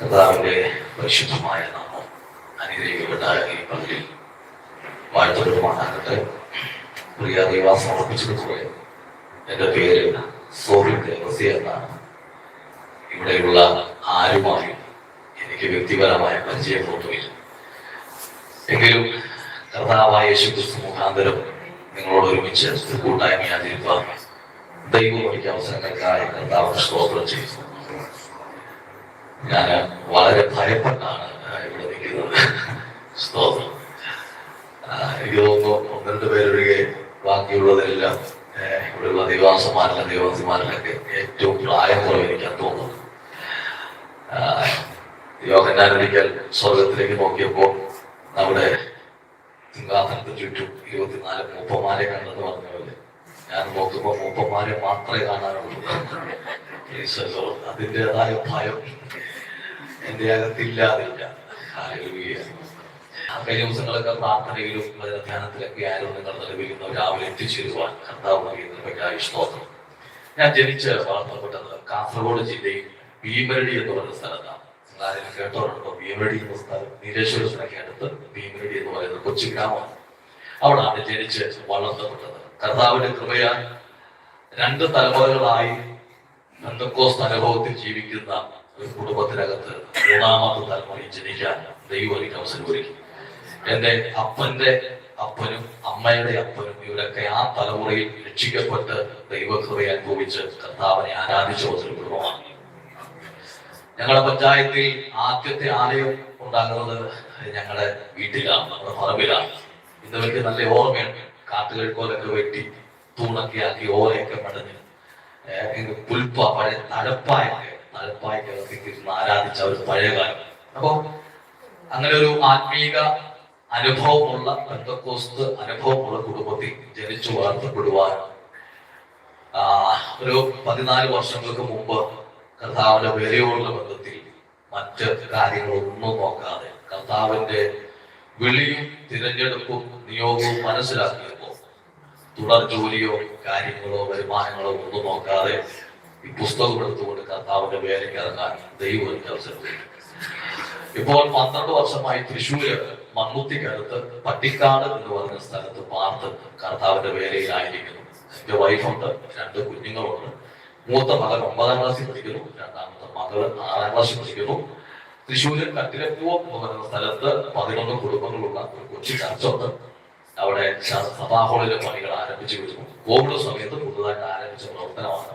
കർത്താവിന്റെ പരിശുദ്ധമായ നാമം അനുഗ്രഹിക്കപ്പെട്ട ഈ പള്ളിയിൽ വാഴ്ത്തപ്പെടുമാറാകട്ടെ. പ്രിയ ദൈവാസം സമർപ്പിച്ചതുപോലെ എൻ്റെ പേര് സോഫി ദേവസി എന്നാണ്. ഇവിടെയുള്ള ആരുമായും എനിക്ക് വ്യക്തിപരമായ പരിചയമൊന്നുമില്ല. എങ്കിലും കർത്താവായ യേശുക്രിസ്തു മുഖാന്തരം നിങ്ങളോട് ഒരുമിച്ച് കൂട്ടായ്മ ആചരിപ്പാൻ ദൈവം എനിക്ക് അവസരങ്ങൾക്കായി കർത്താവിന് സ്തോത്രം ചെയ്യുന്നു. ഞാൻ വളരെ ഭയപ്പെട്ടാണ് ഇവിടെ നിൽക്കുന്നത്. സ്തോത്രം. എനിക്ക് തോന്നുന്നു ഒന്ന് രണ്ട് പേരൊഴികെ ബാക്കിയുള്ളതെല്ലാം ഇവിടെയുള്ള ദൈവാസിമാരിലൊക്കെ ഏറ്റവും പ്രായം കുറവ് എനിക്കാണ് തോന്നുന്നത്. യോഹന്നാനൊരിക്കൽ സ്വർഗത്തിലേക്ക് നോക്കിയപ്പോൾ നമ്മുടെ സിംഹാസനത്തിന് ചുറ്റും 24 മൂപ്പന്മാരെ കണ്ടെന്ന് പറഞ്ഞപോലെ ഞാൻ നോക്കുമ്പോൾ മൂപ്പന്മാരെ മാത്രമേ കാണാനുള്ളൂ. അതിൻ്റെതായ ഭയം എൻ്റെ അകത്തില്ലാതില്ല. കഴിഞ്ഞ ദിവസങ്ങളൊക്കെ പ്രാർത്ഥനയിലും ധ്യാനത്തിലൊക്കെ ആയിരുന്നു നിങ്ങൾ നിലവിലുന്ന രാവിലെ എത്തിച്ചേരുവാൻ കർത്താവ് നൽകിയ സ്തോത്രം. ഞാൻ ജനിച്ച് വളർത്തപ്പെട്ടത് കാസർഗോഡ് ജില്ലയിൽ ഭീമരടി എന്ന് പറയുന്ന സ്ഥലത്താണ്. ആരെങ്കിലും കേട്ടവരുണ്ടോ? ഭീമരടി എന്ന സ്ഥലം നീലേശ്വരത്തിനൊക്കെ അടുത്ത് ഭീമരടി എന്ന് പറയുന്നത് കൊച്ചു ഗ്രാമമാണ്. അവിടാണ് ജനിച്ച് വളർത്തപ്പെട്ടത്. കർത്താവിന്റെ കൃപയാൽ 2 തലമുറകളായി പെന്തക്കോസ്ത് അനുഭവത്തിൽ ജീവിക്കുന്ന ഒരു കുടുംബത്തിനകത്ത് 3ാമത്തെ തലമുറയിൽ ജനിക്കാൻ ദൈവം എനിക്ക് അവസരം ഒരുക്കി. എൻ്റെ അപ്പന്റെ അപ്പനും അമ്മയുടെ അപ്പനും ഇവരൊക്കെ ആ തലമുറയിൽ രക്ഷിക്കപ്പെട്ട് ദൈവകൃപയെ അനുഭവിച്ച് കർത്താവിനെ ആരാധിച്ച ഒരു കുടുംബമാണ്. ഞങ്ങളുടെ പഞ്ചായത്തിൽ ആദ്യത്തെ ആലയം ഉണ്ടാകുന്നത് ഞങ്ങളുടെ വീട്ടിലാണ്, നമ്മുടെ പറമ്പിലാണ്. ഇന്നവർക്ക് നല്ല ഓർമ്മയുണ്ട്. കാട്ടുകഴിക്കോലൊക്കെ വെട്ടി തൂണൊക്കെ ആക്കി ഓലയൊക്കെ മടഞ്ഞ് പുൽപ്പ പഴയ തഴപ്പായ്ക്കകത്തേക്ക് ആരാധിച്ച ഒരു പഴയ കാലം. അപ്പോ അങ്ങനെ ഒരു ആത്മീക അനുഭവമുള്ള പെന്തക്കോസ്ത് അനുഭവമുള്ള കുടുംബത്തിൽ ജനിച്ചു വളർത്തപ്പെടുവാൻ ഒരു 14 വർഷങ്ങൾക്ക് മുമ്പ് കർത്താവിന്റെ വിലയോടുള്ള ബന്ധത്തിൽ മറ്റ് കാര്യങ്ങളൊന്നും നോക്കാതെ കർത്താവിന്റെ വിളിയും തിരഞ്ഞെടുപ്പും നിയോഗവും മനസ്സിലാക്കിയപ്പോൾ തുടർ ജോലിയോ കാര്യങ്ങളോ വരുമാനങ്ങളോ ഒന്നും നോക്കാതെ ഈ പുസ്തകം എടുത്തുകൊണ്ട് കർത്താവിന്റെ വേലയ്ക്ക് ഇറങ്ങാൻ ദൈവം എനിക്ക് അവസരം. ഇപ്പോൾ 12 വർഷമായി തൃശ്ശൂര് മണ്ണുത്തിക്കടുത്ത് പട്ടിക്കാട് എന്ന് പറഞ്ഞ സ്ഥലത്ത് പാർത്ത് കർത്താവിന്റെ വേലയിലായിരിക്കുന്നു. എന്റെ വൈഫുണ്ട്, 2 കുഞ്ഞുങ്ങളുണ്ട്. മൂത്ത മകൻ 9ാം ക്ലാസ്സിൽ പഠിക്കുന്നു, 2ാമത്തെ മകള് 6ാം ക്ലാസ്സിൽ പഠിക്കുന്നു. തൃശ്ശൂര് കട്ടിലപ്പൂവം എന്ന് പറയുന്ന സ്ഥലത്ത് 11 കുടുംബങ്ങളുള്ള ഒരു കൊച്ചു ചർച്ചുണ്ട്. അവിടെ സഭാഹോളിലെ പണികൾ ആരംഭിച്ചു വരുന്നു. കോവിഡ് സമയത്ത് പുതുതായിട്ട് ആരംഭിച്ച പ്രവർത്തനമാണ്.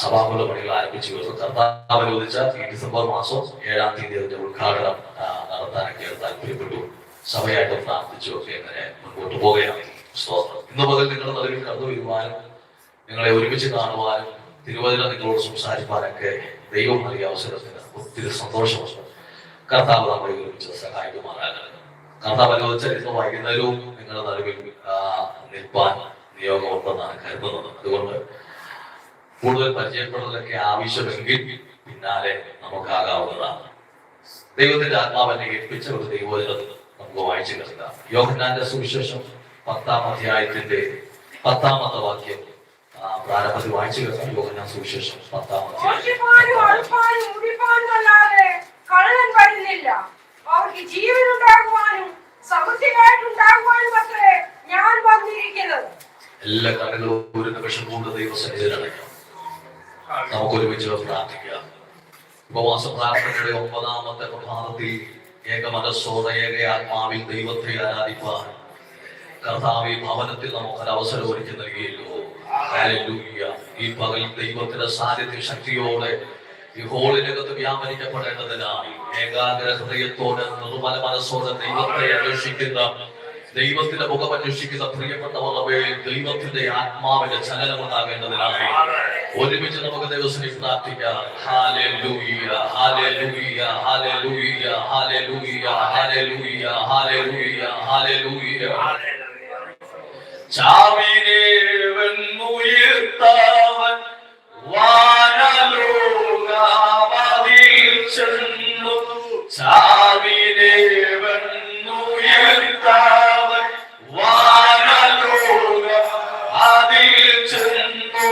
സഭാഹോളിലെ പണികൾ ആരംഭിച്ചു വരുന്നു. കർത്താവ് അനുവദിച്ച ഈ ഡിസംബർ മാസം 7ാം തീയതി അതിന്റെ ഉദ്ഘാടനം നടത്താനൊക്കെ താല്പര്യപ്പെട്ടു. സഭയായിട്ട് പ്രാർത്ഥിച്ചു ഒക്കെ എങ്ങനെ മുൻപോട്ട് പോവുകയാണ്. സ്തോത്രം. ഇന്ന് മുതൽ നിങ്ങളുടെ നടുവിൽ കടന്നു വരുവാനും നിങ്ങളെ ഒരുമിച്ച് കാണുവാനും തിരുവചനം നിങ്ങളോട് സംസാരിക്കാനൊക്കെ ദൈവം നൽകിയ അവസരത്തിന് ഒത്തിരി സന്തോഷമുണ്ട്. കർത്താവ് നമ്മളെ ഒരുമിച്ച് സഹായിക്കുമാറാകണം. കർത്താവ് അനുവദിച്ചാൽ ഇന്ന് വൈകുന്നേരവും നിങ്ങളുടെ നടുവിൽ നിൽപ്പാൻ നിയോഗമുണ്ടെന്നാണ് കരുതുന്നത്. അതുകൊണ്ട് കൂടുതൽ പരിചയപ്പെടുന്നതൊക്കെ ആവശ്യമെങ്കിൽ പിന്നാലെ നമുക്കാകാവുന്നതാണ്. ദൈവത്തിന്റെ ആത്മാവിനെ ഏൽപ്പിച്ച ഒരു ദൈവവചനം നമുക്ക് വായിച്ചു കേൾക്കാം. യോഹന്നാന്റെ സുവിശേഷം 10ാം അധ്യായത്തിന്റെ 10ാമത്തെ വാക്യം പ്രാരംഭത്തിൽ വായിച്ചു കേൾക്കാം. യോഹന്നാൻ സുവിശേഷം 10ാം അധ്യായം. എല്ലാ കണ്ണുകളും ഒരു നിമിഷം കൊണ്ട് ദൈവസന്നിധിയിലടയ്ക്കാം. നമുക്ക് ഒരുമിച്ച് പ്രാർത്ഥിക്കാം. ഉപവാസ പ്രാർത്ഥനയുടെ 9ാമത്തെ പ്രഭാതത്തിൽ ഏകമനസ്സോടെ ഏക ആത്മാവിൽ ദൈവത്തെ ആരാധിപ്പാൻ കർത്താവ് ഭവനത്തിൽ നമുക്കൊരു അവസരം ഒരുക്കി നൽകിയല്ലോ. ഹല്ലേലൂയ. ഈ പകൽ ദൈവത്തിന്റെ സാന്നിധ്യ ശക്തിയോടെ ഈ ഹോളിനകത്ത് വ്യാപരിക്കപ്പെടേണ്ടതിനായി ഏകാഗ്ര ഹൃദയത്തോടെ നിർമ്മല മനസ്സോടെ ദൈവത്തെ അന്വേഷിക്കുന്ന, ദൈവത്തിന്റെ മുഖം അന്വേഷിക്കുന്ന പ്രിയപ്പെട്ടവരുടെ ദൈവത്തിന്റെ ആത്മാവിന്റെ ചലനമുണ്ടാകേണ്ടതിനായി ഒരുമിച്ച് നമുക്ക് ദൈവത്തിനെ പ്രാർത്ഥിക്കാം. Hallelujah, hallelujah, hallelujah, hallelujah, hallelujah, hallelujah, hallelujah. ചാവിനെ വെന്നുയർത്തവൻ വാനലോകമതിൽ ചെന്നു. ചാവിനെ വെന്നുയർത്തവൻ വാനലോകം അതിൽ ചെന്നു.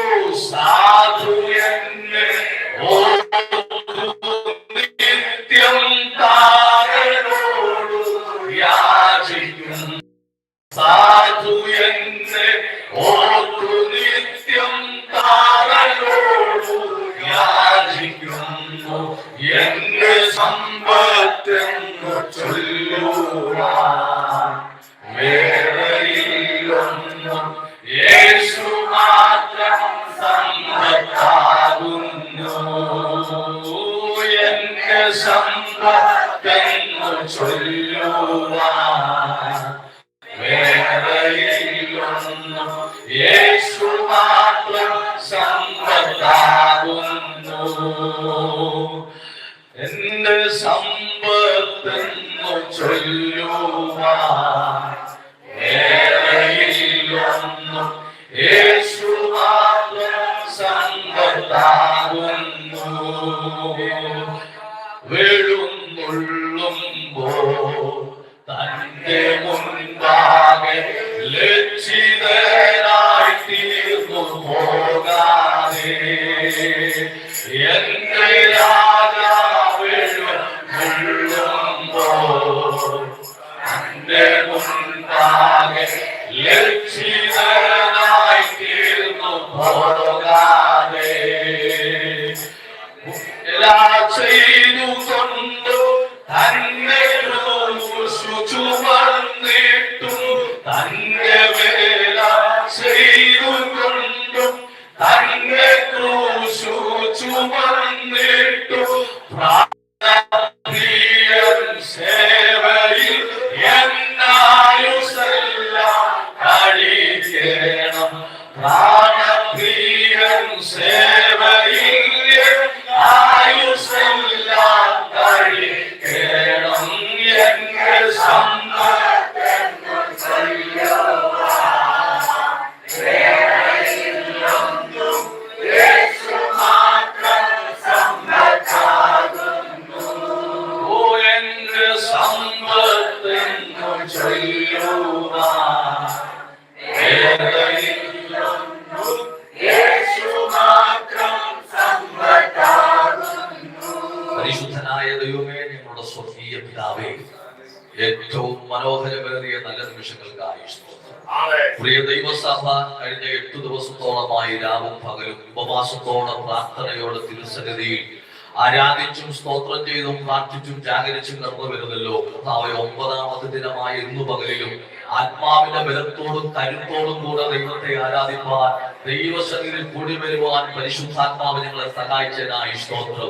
സാധു എന്നെ ഓർക്കുന്നു എന്റെ സമ്പത്തെന്നു ചൊല്ലുവാൻ വേറെയില്ലൊന്നും യേശു മാത്രം സമ്പത്താകുന്നു. എന്റെ സമ്പത്തെന്നു ചൊല്ലുവാൻ വേറെയില്ലൊന്നും യേശു മാത്രം സമ്പത്താകുന്നു. എന്റെ സമ്പത്തെന്നു ചൊല്ലുവാൻ വേറെയില്ലൊന്നും യേശു മാത്രം സമ്പത്താകുന്നു. വെളുന്നുള്ളുമ്പോ തന്റെ മുൻപാകെ ലജ്ജിതനായി തീർന്നു പോകാതെ എന്റെ രാജാവെഴുന്നുള്ളുമ്പോ തന്റെ മുൻപാകെ ലജ്ജിതനായി തീർന്നു പോകാതെ ചെയ്തുകൊണ്ടു തന്നെ ചുമന്നിട്ടും തന്റെ വേല ചെയ്തുകൊണ്ടും തന്നെ ക്രൂശു ചുമന്നിട്ടും പ്രാണപ്രിയൻ സേവയിൽ എന്നായുസെല്ലാം കഴിക്കണം. പ്രാണപ്രിയൻ സേവയിൽ ആയുസെല്ലാം കഴിക്കണം. എന്റെ സമ്പത്തെന്നു ചൊല്ലുവാൻ വേറെയില്ലൊന്നും യേശു മാത്രം സമ്പത്താകുന്നു. ഓ എന്റെ സമ്പത്തെന്നു ചൊല്ലുവാൻ വേറെയില്ലൊന്നും യേശു മാത്രം സമ്പത്താകുന്നു. പരിശുദ്ധനായ ദൈവമേ, ഞങ്ങളുടെ സ്വർഗീയ പിതാവേ, ഏറ്റവും മനോഹരമേറിയ നല്ല നിമിഷങ്ങൾക്കായി പ്രിയ ദൈവസഭ കഴിഞ്ഞ 8 ദിവസത്തോളമായി രാവും പകലും ഉപവാസത്തോടെ പ്രാർത്ഥനയോടെ തിരുസന്നിധിയിൽ ആരാധിച്ചും സ്തോത്രം ചെയ്തും പ്രാർത്ഥിച്ചും ജാഗരിച്ചും കടന്നു വരുന്നല്ലോ. കർത്താവേ, 9ാമത്തെ ദിനമായ ഇന്നു പകലിലും ആത്മാവിന്റെ ബലത്തോടും കരുത്തോടും കൂടെ ദൈവത്തെ ആരാധിപ്പാൻ, ദൈവസന്നിധിയിൽ കൂടി വരുവാൻ പരിശുദ്ധാത്മാവ് ഞങ്ങളെ സഹായിച്ചതിനായി സ്തോത്രം.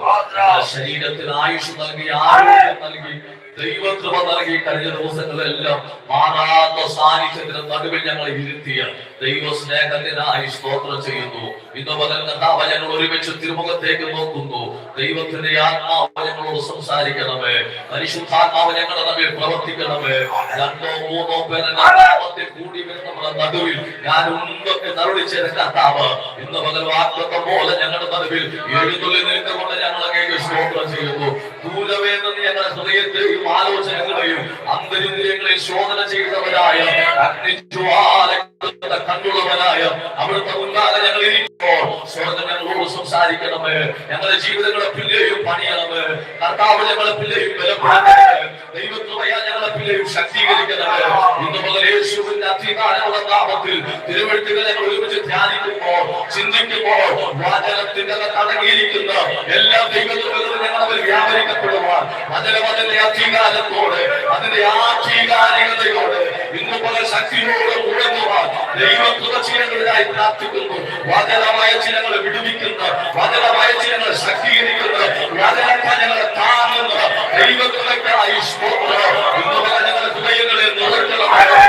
ശരീരത്തിന് ആയുഷ് നൽകി, ആരോഗ്യം നൽകി, ദൈവകൃപ നൽകി കഴിഞ്ഞ ദിവസങ്ങളെല്ലാം മാറാത്ത സാന്നിധ്യത്തിന് നടുവിൽ ഞങ്ങളെ ഇരുത്തിയ ദൈവ സ്നേഹത്തിനായി സ്തോത്രം ചെയ്യുന്നു. ഇന്ന് പകൽ കർത്താവ് ഞങ്ങൾ ഒരുമിച്ച് തിരുമുഖത്തേക്ക് നോക്കുന്നു. ദൈവത്തിന്റെ ആത്മാവ് ഞങ്ങളോട് സംസാരിക്കണമേ. പരിശുദ്ധാത്മാവ് ഞങ്ങളുടെ തമ്മിൽ പ്രവർത്തിക്കണമേ. 2 3 പേരെ നാമത്തിൽ കൂടി നമ്മുടെ നടുവിൽ ഞാൻ ഉണ്ടൊക്കെ നരുളിച്ചത് കർത്താവ് ഇന്ന് പകൽ വാഗ്ദത്തം പോലെ ഞങ്ങളുടെ നടുവിൽ എഴുന്നള്ളി നിൽക്കൊണ്ട് ഞങ്ങളെ സ്തോത്രം ചെയ്യുന്നു. ദൂരവേ നിന്ന് ഞങ്ങളുടെ ഹൃദയത്തെയും ആലോചനകളെയും അന്തരിന്ദ്രിയങ്ങളെയും ശോധന ചെയ്തവരായ അഗ്നിജ്വാലകളുടെ കണ്ണുള്ളവരായ അവിടുത്തെ മുൻപാകെ ഞങ്ങൾ ഇരിക്കുമ്പോൾ സ്വർഗ്ഗം ഞങ്ങളോട് സംസാരിക്കണമേ. ഞങ്ങളുടെ ജീവിതങ്ങളെ പിന്നെയും പണിയണമേ. കർത്താവ് ഞങ്ങളെ പിന്നെയും ബലപ്പെടുത്തണമേ. ദൈവകൃപയാൽ ഞങ്ങളെ പിന്നെയും ശക്തീകരിക്കണമേ. ഇന്ന് മുതൽ യേശുവിന്റെ അധികാരമുള്ള നാമത്തിൽ തിരുവെഴുത്തുകൾ ഞങ്ങൾ ഒരുമിച്ച് ധ്യാനിക്കുമ്പോൾ, ചിന്തിക്കുമ്പോൾ വചനത്തിന്റെ അടങ്ങിയിരിക്കുന്ന എല്ലാ ദൈവകൃപകളും ഞങ്ങളെ വ്യാപരിക്കപ്പെടുവാൻ അതിന്റെ അധികാരത്തോടെ അതിന്റെ ആധികാരികതയോടെ ഇന്ന് പല ശക്തിയോടെ ഉണർന്നുവാൻ ദൈവകൃപ ചിലങ്ങളായി പ്രാർത്ഥിക്കുന്നു. വചനമായ ചിലങ്ങളെ വിടുവിക്കുന്ന, വചനമായ ചിലങ്ങളെ ശക്തീകരിക്കുന്ന, വചനത്താൽ ഞങ്ങളെ താങ്ങുന്ന ദൈവകൃപയ്ക്കായി സ്തോത്രം. ഇന്ന് പല ഞങ്ങളുടെ ഹൃദയങ്ങളെ നിറയ്ക്കണമേ.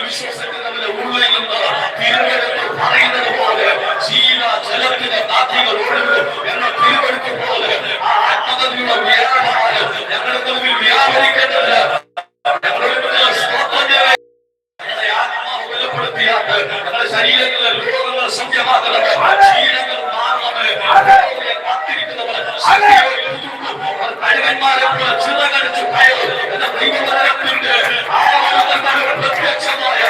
വിശ്വസിക്കുന്നവരെ ഉള്ളിൽ നിന്ന് തിരുവെടുത്ത് പറയുന്നത് പോലെ ജലത്തിന്റെ നാഥികൾ ഒഴുകും എന്ന തിരുവെടുത്ത് പോലെ ആ ആത്മകഥയുടെ വ്യാപാരം ഞങ്ങളുടെ മുമ്പിൽ വ്യാപരിക്കേണ്ടത് ഞങ്ങളുടെ ശരീരത്തിലെ രോഗങ്ങൾ സൗഖ്യമാകണമേ. ശീലങ്ങൾ മാറണമേ. കഴുകന്മാരെ പോലെ ചിറകടിച്ചു കയറും എന്ന ദൈവത്തിന്റെ പ്രത്യക്ഷമായ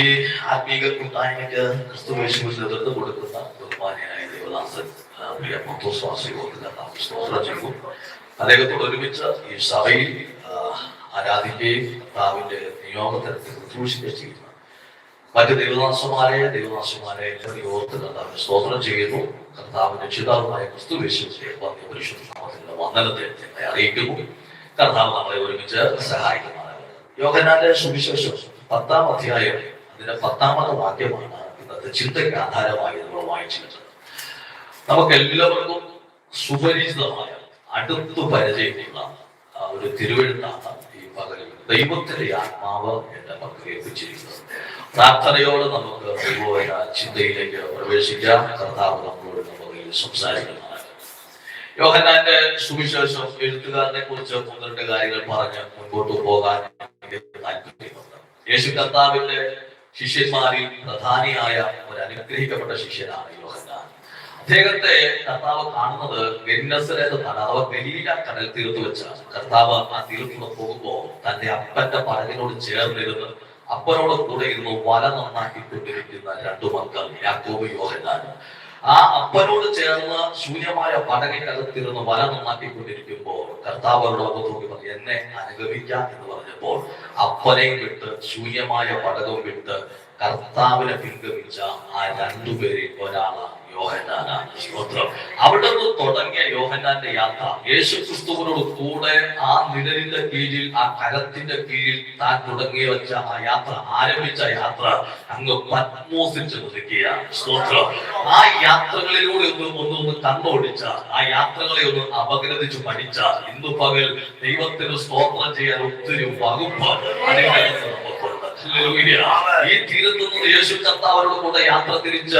ഈ ആത്മീക കൂട്ടായ്മയ്ക്ക് ക്രിസ്തുവേശുവിൽ നേതൃത്വം കൊടുക്കുന്ന ബഹുമാനിയായ ദേവദാസൻ പ്രിയ പത്തോസ്വാസി സ്തോത്രം ചെയ്തു. അദ്ദേഹത്തോട് ഒരുമിച്ച് ഈ സഭയിൽ ആരാധിക്കുകയും കർത്താവിന്റെ നിയോഗതരത്തിൽ ശുശ്രൂഷിക്കുകയും ചെയ്യുന്നു. മറ്റ് ദേവദാസന്മാരെ ഓർത്ത് കർത്താവിന് സ്തോത്രം ചെയ്യുന്നു. കർത്താവിന്റെ ചിതാവുമായ ക്രിസ്തുവേശുവിന്റെ പരിശുദ്ധ വന്ദനത്തെ അറിയിക്കുന്നു. കർത്താവ് നമ്മളെ ഒരുമിച്ച് സഹായിക്കുന്നതാണ്. യോഹന്നാന്റെ സുവിശേഷം 10-ാം അധ്യായം അതിന്റെ 10-ാമത്തെ വാക്യമാണ് ഇന്നത്തെ ചിന്തയ്ക്ക് ആധാരമായി നമ്മൾ വായിച്ചിട്ടുള്ളത്. നമുക്ക് എല്ലാവർക്കും സുപരിചിതമായ അടുത്തു പരിചയമുള്ള ഒരു തിരുവെഴുത്താണ് ഈ പകലിൽ ദൈവത്തിന്റെ ആത്മാവ് എന്റെ പക്കൽ എത്തിച്ചിരിക്കുന്നത്. പ്രാർത്ഥനയോടെ നമുക്ക് ദൈവവചന ചിന്തയിലേക്ക് പ്രവേശിക്കാം. കർത്താവ് നമ്മളോട് നമുക്ക് സംസാരിക്കുന്നതാണ്. യോഹന്നാന്റെ സുവിശേഷം എഴുത്തുകാരനെ കുറിച്ച് 12 കാര്യങ്ങൾ പറഞ്ഞ് മുൻപോട്ട് പോകാൻ താല്പര്യമുണ്ട്. യേശു കർത്താവിന്റെ ശിഷ്യന്മാരിൽ പ്രധാനിയായ ഒരു അനുഗ്രഹിക്കപ്പെട്ട ശിഷ്യനാണ് യോഹന്നാൻ. അദ്ദേഹത്തെ കർത്താവ് കാണുന്നത് ഗെന്നസരേത്താണ്, അഥവാ ഗലീല കടൽ തീർത്ത് വെച്ചാണ്. കർത്താവ് ആ തീർത്തുനിന്ന് പോകുമ്പോൾ തന്റെ അപ്പന്റെ പടകിനോട് ചേർന്നിരുന്ന് അപ്പനോട് കൂടെ ഇരുന്ന് വല നന്നാക്കിക്കൊണ്ടിരിക്കുന്ന 2 മക്കൾ യാക്കോബ് യോഹന്നാൻ. ആ അപ്പനോട് ചേർന്ന് ശൂന്യമായ പടകിനകത്തിരുന്ന് വല നന്നാക്കിക്കൊണ്ടിരിക്കുമ്പോൾ കർത്താവ് അവരുടെ മുഖത്ത് നോക്കി പറഞ്ഞു, എന്നെ അനുഗമിക്കാം എന്ന് പറഞ്ഞപ്പോൾ അപ്പനെയും വിട്ട് ശൂന്യമായ പടകം വിട്ട് കർത്താവിനെ പിൻഗമിച്ച ആ 2 പേരിൽ ഒരാളാണ് യോഹന്നാനാണ്. അവിടെ നിന്ന് തുടങ്ങിയ യോഹന്നാന്റെ യാത്ര യേശു ക്രിസ്തുവിനോട് കൂടെ ആ നിഴലിന്റെ കീഴിൽ, ആ കരത്തിന്റെ കീഴിൽ താൻ തുടങ്ങി വെച്ച ആ യാത്ര, ആരംഭിച്ച യാത്ര അങ്ങ് പത്മോസിൽ ചെന്നെത്തിക്കുകയാണ്. സ്തോത്രം. ആ യാത്രകളിലൂടെ ഒന്ന് കണ്ണോടിച്ച, ആ യാത്രകളെ ഒന്ന് അപഗ്രഥിച്ചു പഠിച്ച ഇന്നു പകൽ ദൈവത്തിന് സ്തോത്രം ചെയ്യാൻ ഒത്തിരി വകുപ്പ് അതിനകത്ത് നമുക്കുണ്ട്. ഈ തീരത്തു നിന്ന് യേശു കർത്താവരോട് കൂടെ യാത്ര തിരിച്ച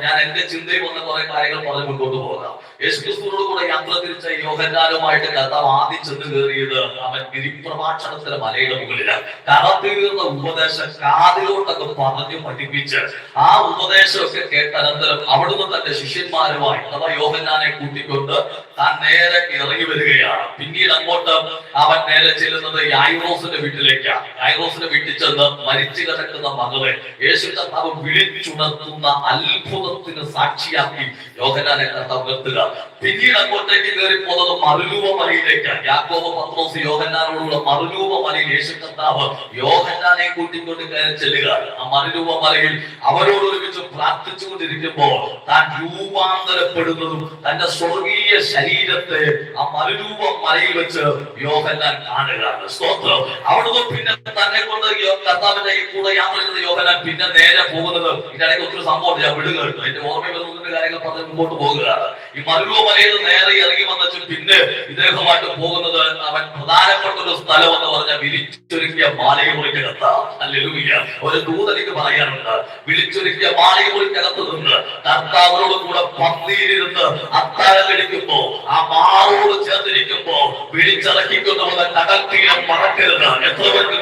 ഞാൻ എന്റെ ചിന്തയിൽ വന്ന കുറെ കാര്യങ്ങൾ പറഞ്ഞ് മുൻപോട്ട് പോകാം. യേശു ക്രിസ്തുവിനോട് കൂടെ യാത്ര തിരിച്ച യോഹന്നാനുമായിട്ട് കർത്താവ് ആദ്യം ചെന്ന് കയറിയത് അവൻ ഗിരിപ്രഭാഷണത്തിന്റെ മലയുടെ മുകളിലാണ്. കറതീർന്ന ഉപദേശം കാതിലോട്ടൊക്കെ പറഞ്ഞു പഠിപ്പിച്ച് ആ ഉപദേശമൊക്കെ കേട്ടനന്തരം അവിടുന്ന് തന്റെ ശിഷ്യന്മാരുമായി അഥവാ യോഹന്നാനെ കൂട്ടിക്കൊണ്ട് താൻ നേരെ ഇറങ്ങി വരികയാണ്. പിന്നീട് അങ്ങോട്ട് അവൻ നേരെ ചെല്ലുന്നത് യായിറോസിന്റെ വീട്ടിലേക്കാണ്. യായിറോസിന്റെ വീട്ടിൽ ചെന്ന് മരിച്ചു കിടക്കുന്ന മകളെ യേശു കർത്താവ് വിളിച്ചുണർത്തുന്ന അത്ഭുതത്തിന് സാക്ഷിയാക്കി യോഹന്നാനെ കർത്താവ് നിർത്തുക. പിന്നീട് അങ്ങോട്ടേക്ക് കയറി പോകുന്നത് മറുരൂപ മലയിലേക്കാണ്. യാക്കോബ് പത്രോസ് യോഹന്നാനോടുള്ള മറുരൂപ മലയിൽ യേശു കർത്താവ് യോഹന്നാനെ കൂട്ടിക്കൊണ്ട് കയറി ചെല്ലുകയാണ്. ആ മറുരൂപ മലയിൽ അവരോട് ഒരുമിച്ച് പ്രാർത്ഥിച്ചുകൊണ്ടിരിക്കുമ്പോൾ താൻ രൂപാന്തരപ്പെടുന്നതും തന്റെ സ്വർഗീയ ശരീരത്തെ ആ മറുരൂപ മലയിൽ വെച്ച് യോഹന്നാൻ കാണുകയാണ്. സ്തോത്രം. അവിടുന്ന് പിന്നെ തന്നെ കൊണ്ട് കർത്താവിന്റെ കൂടെ യാത്ര ചെയ്ത യോഹന്നാൻ പിന്നെ നേരെ പോകുന്നത് ഇതിനിടയ്ക്ക് ഒത്തിരി സംഭവം ഞാൻ വിടുകയുണ്ട്. അതിന്റെ ഓർമ്മയിൽ വരുന്ന കാര്യങ്ങൾ പറഞ്ഞ് മുമ്പോട്ട് പോകുകയാണ്. ഈ മരുഭൂമി മലയിൽ നേരെ ഇറങ്ങി വന്നു പിന്നെ ഇദ്ദേഹമായിട്ട് പോകുന്നത് അവൻ പ്രധാനപ്പെട്ട ഒരു സ്ഥലം എന്ന് പറഞ്ഞാൽ വിരിച്ചൊരുക്കിയ മാളിക മുറിക്കകത്താണ്. ഹല്ലേലൂയ. ഒരു ദൂതനിക്ക് പറയാനുണ്ട്, വിളിച്ചൊരുക്കിയ മാളിക മുറിക്കകത്ത് നിന്ന് കർത്താവിനോട് കൂടെ പന്തിയിലിരുന്ന് അത്താഴം കഴിക്കുമ്പോ ആ മാറോട് ചേർന്നിരിക്കുമ്പോ വിളിച്ചിറക്കിക്കൊണ്ടുവന്ന കടൽത്തീരം മറക്കരുത്. എത്ര പേർക്ക്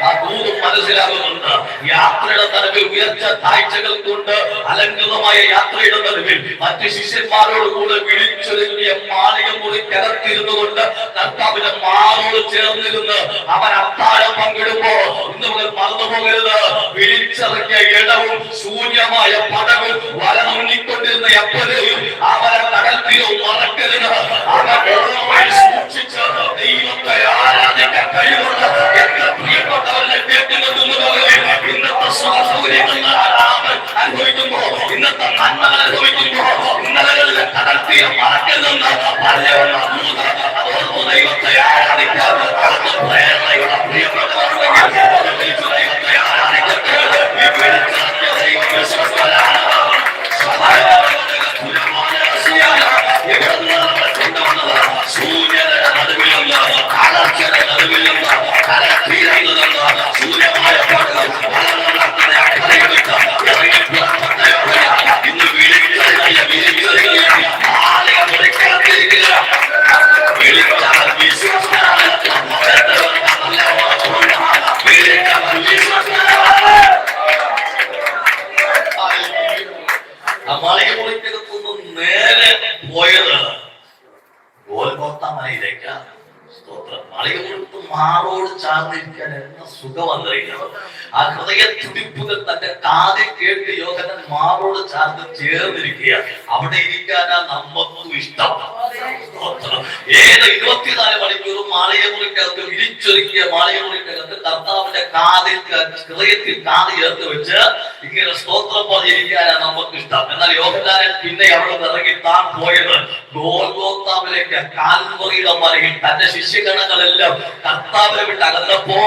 ആ ദൂതം മനസ്സിലാകുന്നുണ്ട്. യാത്രയുടെ തലവിൽ ഉയർച്ച താഴ്ചകൾ കൊണ്ട് അലങ്കൃതമായ യാത്രയുടെ നടുവിൽ മറ്റ് ശിഷ്യന്മാരോട് കൂടെ വിളിച്ചൊരുങ്ങിയ മാളിക മുറി കിടത്തിരുന്നു കൊണ്ട് കർത്താവിന്റെ മാറോട് ചേർന്നിരുന്ന് അവൻ അത്താഴം പങ്കിടുമ്പോ ഇന്ന് മുതൽ മറന്നു പോകരുത്. വിളിച്ചിറങ്ങിയ ഇടവും ശൂന്യമായ പടവും വലനുള്ളിക്കൊണ്ടിരുന്ന എപ്പോഴും അവരെ കടൽ തീരവും മറക്കരുത്. അവൻ സൂക്ഷിച്ച് ദൈവത്തെ ആരാധിക്കാൻ കഴിവുള്ള എന്റെ പ്രിയപ്പെട്ടവരുടെ ഇന്നത്തെ സ്വാസൗകര്യങ്ങൾ അനുഭവിക്കുമ്പോ, ഇന്നത്തെ നന്മകൾ അനുഭവിക്കുമ്പോ ഇന്നലകളിലെ കടൽ തീരം മറക്കരുതെന്ന് പറഞ്ഞുള്ള ദൈവത്തെ ആരാധിക്കാൻ പ്രേരണയുടെ പ്രിയപ്പെട്ടവരുണ്ടെങ്കിൽ ദൈവത്തെ ആരാധിക്കട്ടെ. സൂര്യയുടെ നടുവിൽ നിന്ന് കാലർച്ചയുടെ നടുവിൽ നിന്ന് കരത്തീരയിൽ നിന്ന് സൂര്യമായ ഇന്ന് മാളികമുറിക്കകത്തുനിന്ന് നേരെ പോയത് ഗോൽഗോത്ത മലയിലേക്കാണ്. സ്തോത്രം. അളികൾക്ക് മാറോട് ചാർന്നിരിക്കാൻ എന്ന സുഖമറിയുന്നത്. ആ ഹൃദയ തുടിപ്പുകൾ തന്റെ കാതിൽ കേട്ട് യോഹന്നാൻ മാറോട് ചാർന്ന് ചേർന്നിരിക്കുക. അവിടെ ഇരിക്കാനാ നമുക്കും ഇഷ്ടം. ഏത് 24 മണിക്കൂറും മാളികമുറിക്കകത്ത് വിരിച്ചൊരുക്കിയ മാളികമുറിക്കകത്ത് കർത്താവിന്റെ കാതിൽ ഹൃദയത്തിൽ കാത് ചേർത്ത് വെച്ച് ഇങ്ങനെ സ്തോത്രം പറഞ്ഞിരിക്കാനാ നമുക്ക് ഇഷ്ടം. എന്നാൽ യോഹന്നാൻ പിന്നെ അവിടെ ഇറങ്ങി താൻ പോയത് ഗോൽഗോത്താവിലേക്ക്, കാൽവറിയുടെ മലയിൽ. തന്റെ ശിഷ്യഗണങ്ങളെല്ലാം കർത്താവിനെ വിട്ട് അകന്നപ്പോ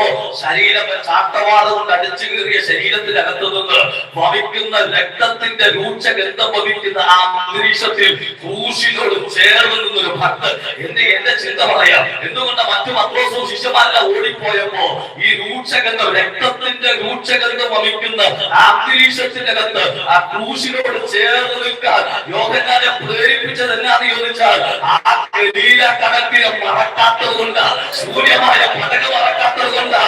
ശരീരം ചാട്ടവാട് കൊണ്ട് അടിച്ചു കീറിയ ശരീരത്തിനകത്തു നിന്ന് വമിക്കുന്ന രക്തത്തിന്റെ രൂക്ഷഗന്ധം വമിക്കുന്ന ആ അന്തരീക്ഷത്തിൽ ക്രൂശിനോട് ചേർന്ന് നിന്നൊരു ഭക്തൻ. എന്റെ ചിന്ത പറയാം, എന്തുകൊണ്ട് മറ്റു പത്രോസും ശിഷ്യന്മാരെല്ലാം ഓടിപ്പോയപ്പോ ഈ രൂക്ഷഗന്ധം, രക്തത്തിന്റെ രൂക്ഷഗന്ധം വമിക്കുന്ന ആ അന്തരീക്ഷത്തിനകത്ത് ആ ക്രൂശിനോട് ചേർന്ന് നിൽക്കാൻ യോഹന്നാനെ പ്രേരിപ്പിച്ചത് എന്നാന്ന് ചോദിച്ചാൽ, ആ ഗലീല കടലിനെ മറക്കാത്തത് കൊണ്ട്, സൂര്യമായ പടക മറക്കാത്തത് കൊണ്ട്,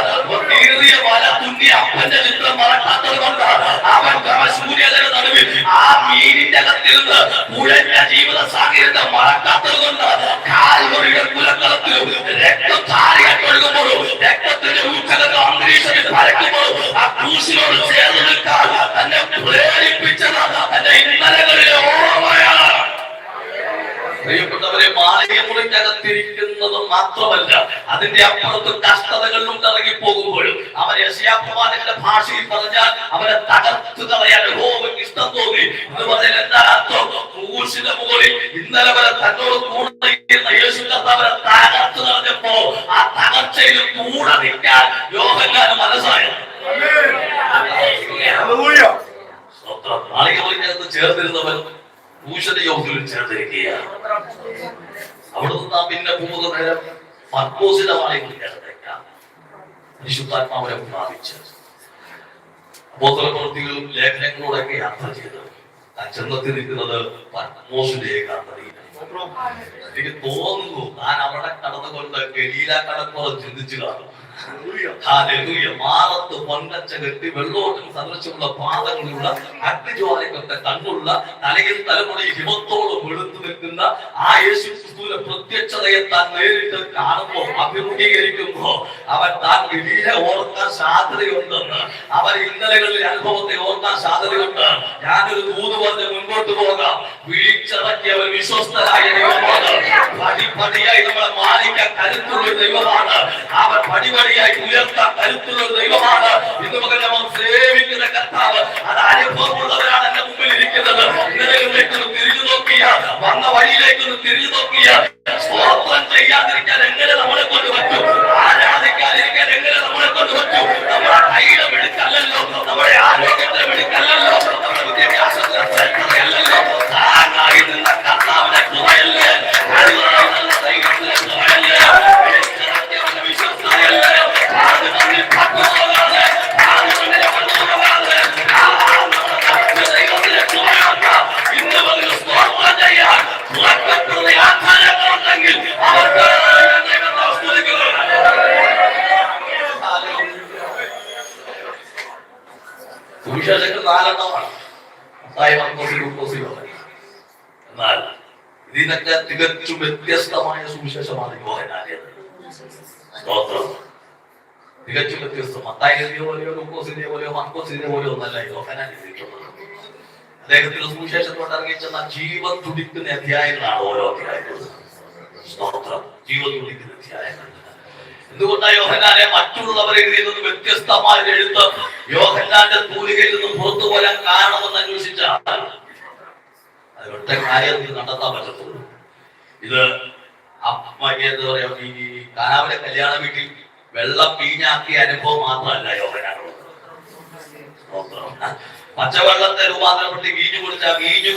കീറിയ വല തുന്നിയ അപ്പന്റെ ചിത്രം മറക്കാത്തത് കൊണ്ട്, അവൻ സൂര്യന്റെ നടുവിൽ ആ മീനിന്റെ അകത്തിൽ നിന്ന് കുഴഞ്ഞ ജീവിത സാഹചര്യത്തെ മറക്കാത്തത് കൊണ്ട്, കാൽവറിയുടെ കുലക്കളത്തിലും രക്തം താരിയൊഴുകുമ്പോഴും രക്തത്തിന്റെ ഊർജ്ജങ്ങൾ അന്തരീക്ഷത്തിൽ പരക്കുമ്പോഴും ആ ക്രൂശിനോട് ചേർന്ന് നിൽക്കാൻ തന്നെ പ്രേരിപ്പിച്ചത് എന്റെ ഇന്നലകളിലെ ഓർമ്മയാണ്. പ്രിയപ്പെട്ടവരെ, മാളികമുറിക്കകത്തിരിക്കുന്നത് മാത്രമല്ല, അതിന്റെ അപ്പുറത്ത് കഷ്ടതകളിലും ഇറങ്ങിപ്പോകുമ്പോഴും അവൻ യെശയ്യാപ്രവാചകന്റെ ഭാഷയിൽ പറഞ്ഞാൽ അവനെ തകർത്തു കളയാൻ യഹോവയ്ക്ക് ഇഷ്ടം തോന്നി എന്ന് പറഞ്ഞാൽ എന്താ അർത്ഥം? ക്രൂശിന്റെ മുകളിൽ ഇന്നലെ വരെ തന്നോട് കൂടെ യേശു കർത്താവിനെ തകർത്തു കളഞ്ഞപ്പോ ആ തകർച്ചയിൽ കൂടെ നിൽക്കാൻ യോഹന്നാന് മനസ്സായി. മാളികമുറിക്കകത്ത് ചേർന്നിരുന്നവൻ ക്രൂശന്റെ യോഗത്തിൽ ചേർന്നിരിക്കുകയാണ്. അവിടുന്ന് നാം പിന്നെ പോകുന്ന നേരം പത്മോസിന്റെ മാളികമുറിക്കകത്തേക്കാം പരിശുദ്ധാത്മാവിനെ പ്രാപിച്ച് അപ്പോസ്തലപ്രവൃത്തികളും ലേഖനങ്ങളോടൊക്കെ യാത്ര ചെയ്ത് താൻ ചെന്നെത്തി നിൽക്കുന്നത് പത്മോസിന്റെ ഏകാന്തതയിലാണ്. എനിക്ക് തോന്നുന്നു താൻ അവിടെ കടന്നുകൊണ്ട് ഗലീല കടപ്പുറം ചിന്തിച്ചു കാണും. മാറത്ത് പൊന്നച്ച കെട്ടി വെള്ളോട്ടും സദൃശമുള്ള പാദങ്ങളുള്ള അഗ്നിജ്വാലയ്ക്കൊത്ത കണ്ണുള്ള തലയിൽ തലമുറയിൽ ഹിമത്തോളം വെളുത്തു നിൽക്കുന്ന ആ യേശു ക്രിസ്തുവിന്റെ പ്രത്യക്ഷതയെ താൻ നേരിട്ട് കാണുമ്പോ, അഭിമുഖീകരിക്കുമ്പോ അവൻ താൻ ഗലീല ഓർക്കാൻ സാധ്യതയുണ്ടെന്ന്, അവൻ ഇന്നലകളിലെ അനുഭവത്തെ ഓർക്കാൻ സാധ്യതയുണ്ട്. ഞാനൊരു ദൂത് പറഞ്ഞ് മുൻപോട്ട് പോകാം. വിളിച്ചിറക്കിയ ഒരു വിശ്വസ്തരായ ദൈവമാണ്. പടിപടിയായി നമ്മളെ മാനിക്കാൻ കരുത്തുള്ള ദൈവമാണ്. അവൻ പടിപടിയായി ഉയർത്താൻ കരുത്തുള്ള ദൈവമാണ്. ഇന്ന് മകൻ നമ്മൾ സേവിക്കുന്ന കർത്താവ്. അത് അനുഭവമുള്ളവരാണ് എന്റെ മുമ്പിൽ ഇരിക്കുന്നത്. ഇന്നലെകളിലേക്കൊന്ന് തിരിഞ്ഞു നോക്കിയ, വന്ന വഴിയിലേക്കൊന്ന് തിരിഞ്ഞു നോക്കിയ, സ്തോത്രം ചെയ്യാതിരിക്കാൻ എങ്ങനെ നമ്മളെ കൊണ്ട് പറ്റും? ആരാധിക്കാതിരിക്കാൻ എങ്ങനെ നമ്മളെ കൊണ്ട് പറ്റും? നമ്മുടെ കൈയുടെ വെടുക്കല്ലല്ലോ, നമ്മുടെ ആരോഗ്യത്തിന്റെ വെടുക്കല്ലല്ലോ, നമ്മുടെ വിദ്യാഭ്യാസത്തിന്റെ ശ്രദ്ധയല്ലല്ലോ, താങ്ങായി നിന്ന കർത്താവിന്റെ കൃപയല്ലേ, കഴിവായി നിന്ന ദൈവത്തിന്റെ കൃപയല്ലേ, വിശ്വസ്തയല്ലേ, ദൈവത്തിന്റെ കൃപയാണ്. ഇന്ന് മുതൽ സ്തോത്രം ചെയ്യാൻ ആധാരങ്ങളുണ്ടെങ്കിൽ അവർക്ക് സുവിശേഷങ്ങൾ 4 എണ്ണമാണ്. എന്നാൽ ഇതിനൊക്കെ തികച്ചും വ്യത്യസ്തമായ സുവിശേഷമാണ് യോഹന്നാന്റേത്. തികച്ചും വ്യത്യസ്തം. മത്തായിയുടെ പോലെയോ ലൂക്കോസിന്റെ പോലെയോ മർക്കോസിന്റെ പോലെയോ ഒന്നല്ല യോഹന്നാൻ എഴുതിയിട്ടുള്ളത്. അദ്ദേഹത്തിന്റെ സുവിശേഷത്തോട് ഇറങ്ങിച്ചെന്ന ജീവൻ തുടിക്കുന്ന അധ്യായങ്ങളാണ് ഓരോ അധ്യായങ്ങളും. സ്തോത്രം. ജീവൻ തുടിക്കുന്ന അധ്യായങ്ങൾ. എന്തുകൊണ്ടാണ് യോഹന്നാനെ മറ്റുള്ളവർ എഴുതിയിൽ നിന്ന് വ്യത്യസ്തമായ എഴുത്ത് യോഹന്നാന്റെ തൂലികയിൽ നിന്നും പുറത്തു പോരാൻ കാരണമെന്ന് അന്വേഷിച്ചാൽ അത് ഒറ്റ കാര്യത്തിൽ കണ്ടെത്താൻ പറ്റത്തുള്ളൂ. ഇത് എന്താ പറയാ, ഈ കാനാവിലെ കല്യാണ വീട്ടിൽ വെള്ളം വീഞ്ഞാക്കിയ അനുഭവം മാത്രമല്ല യോഹന്നാനുള്ളത്. പച്ചവെള്ളത്തെ രൂപാന്തരപ്പെട്ട് വീഞ്ഞു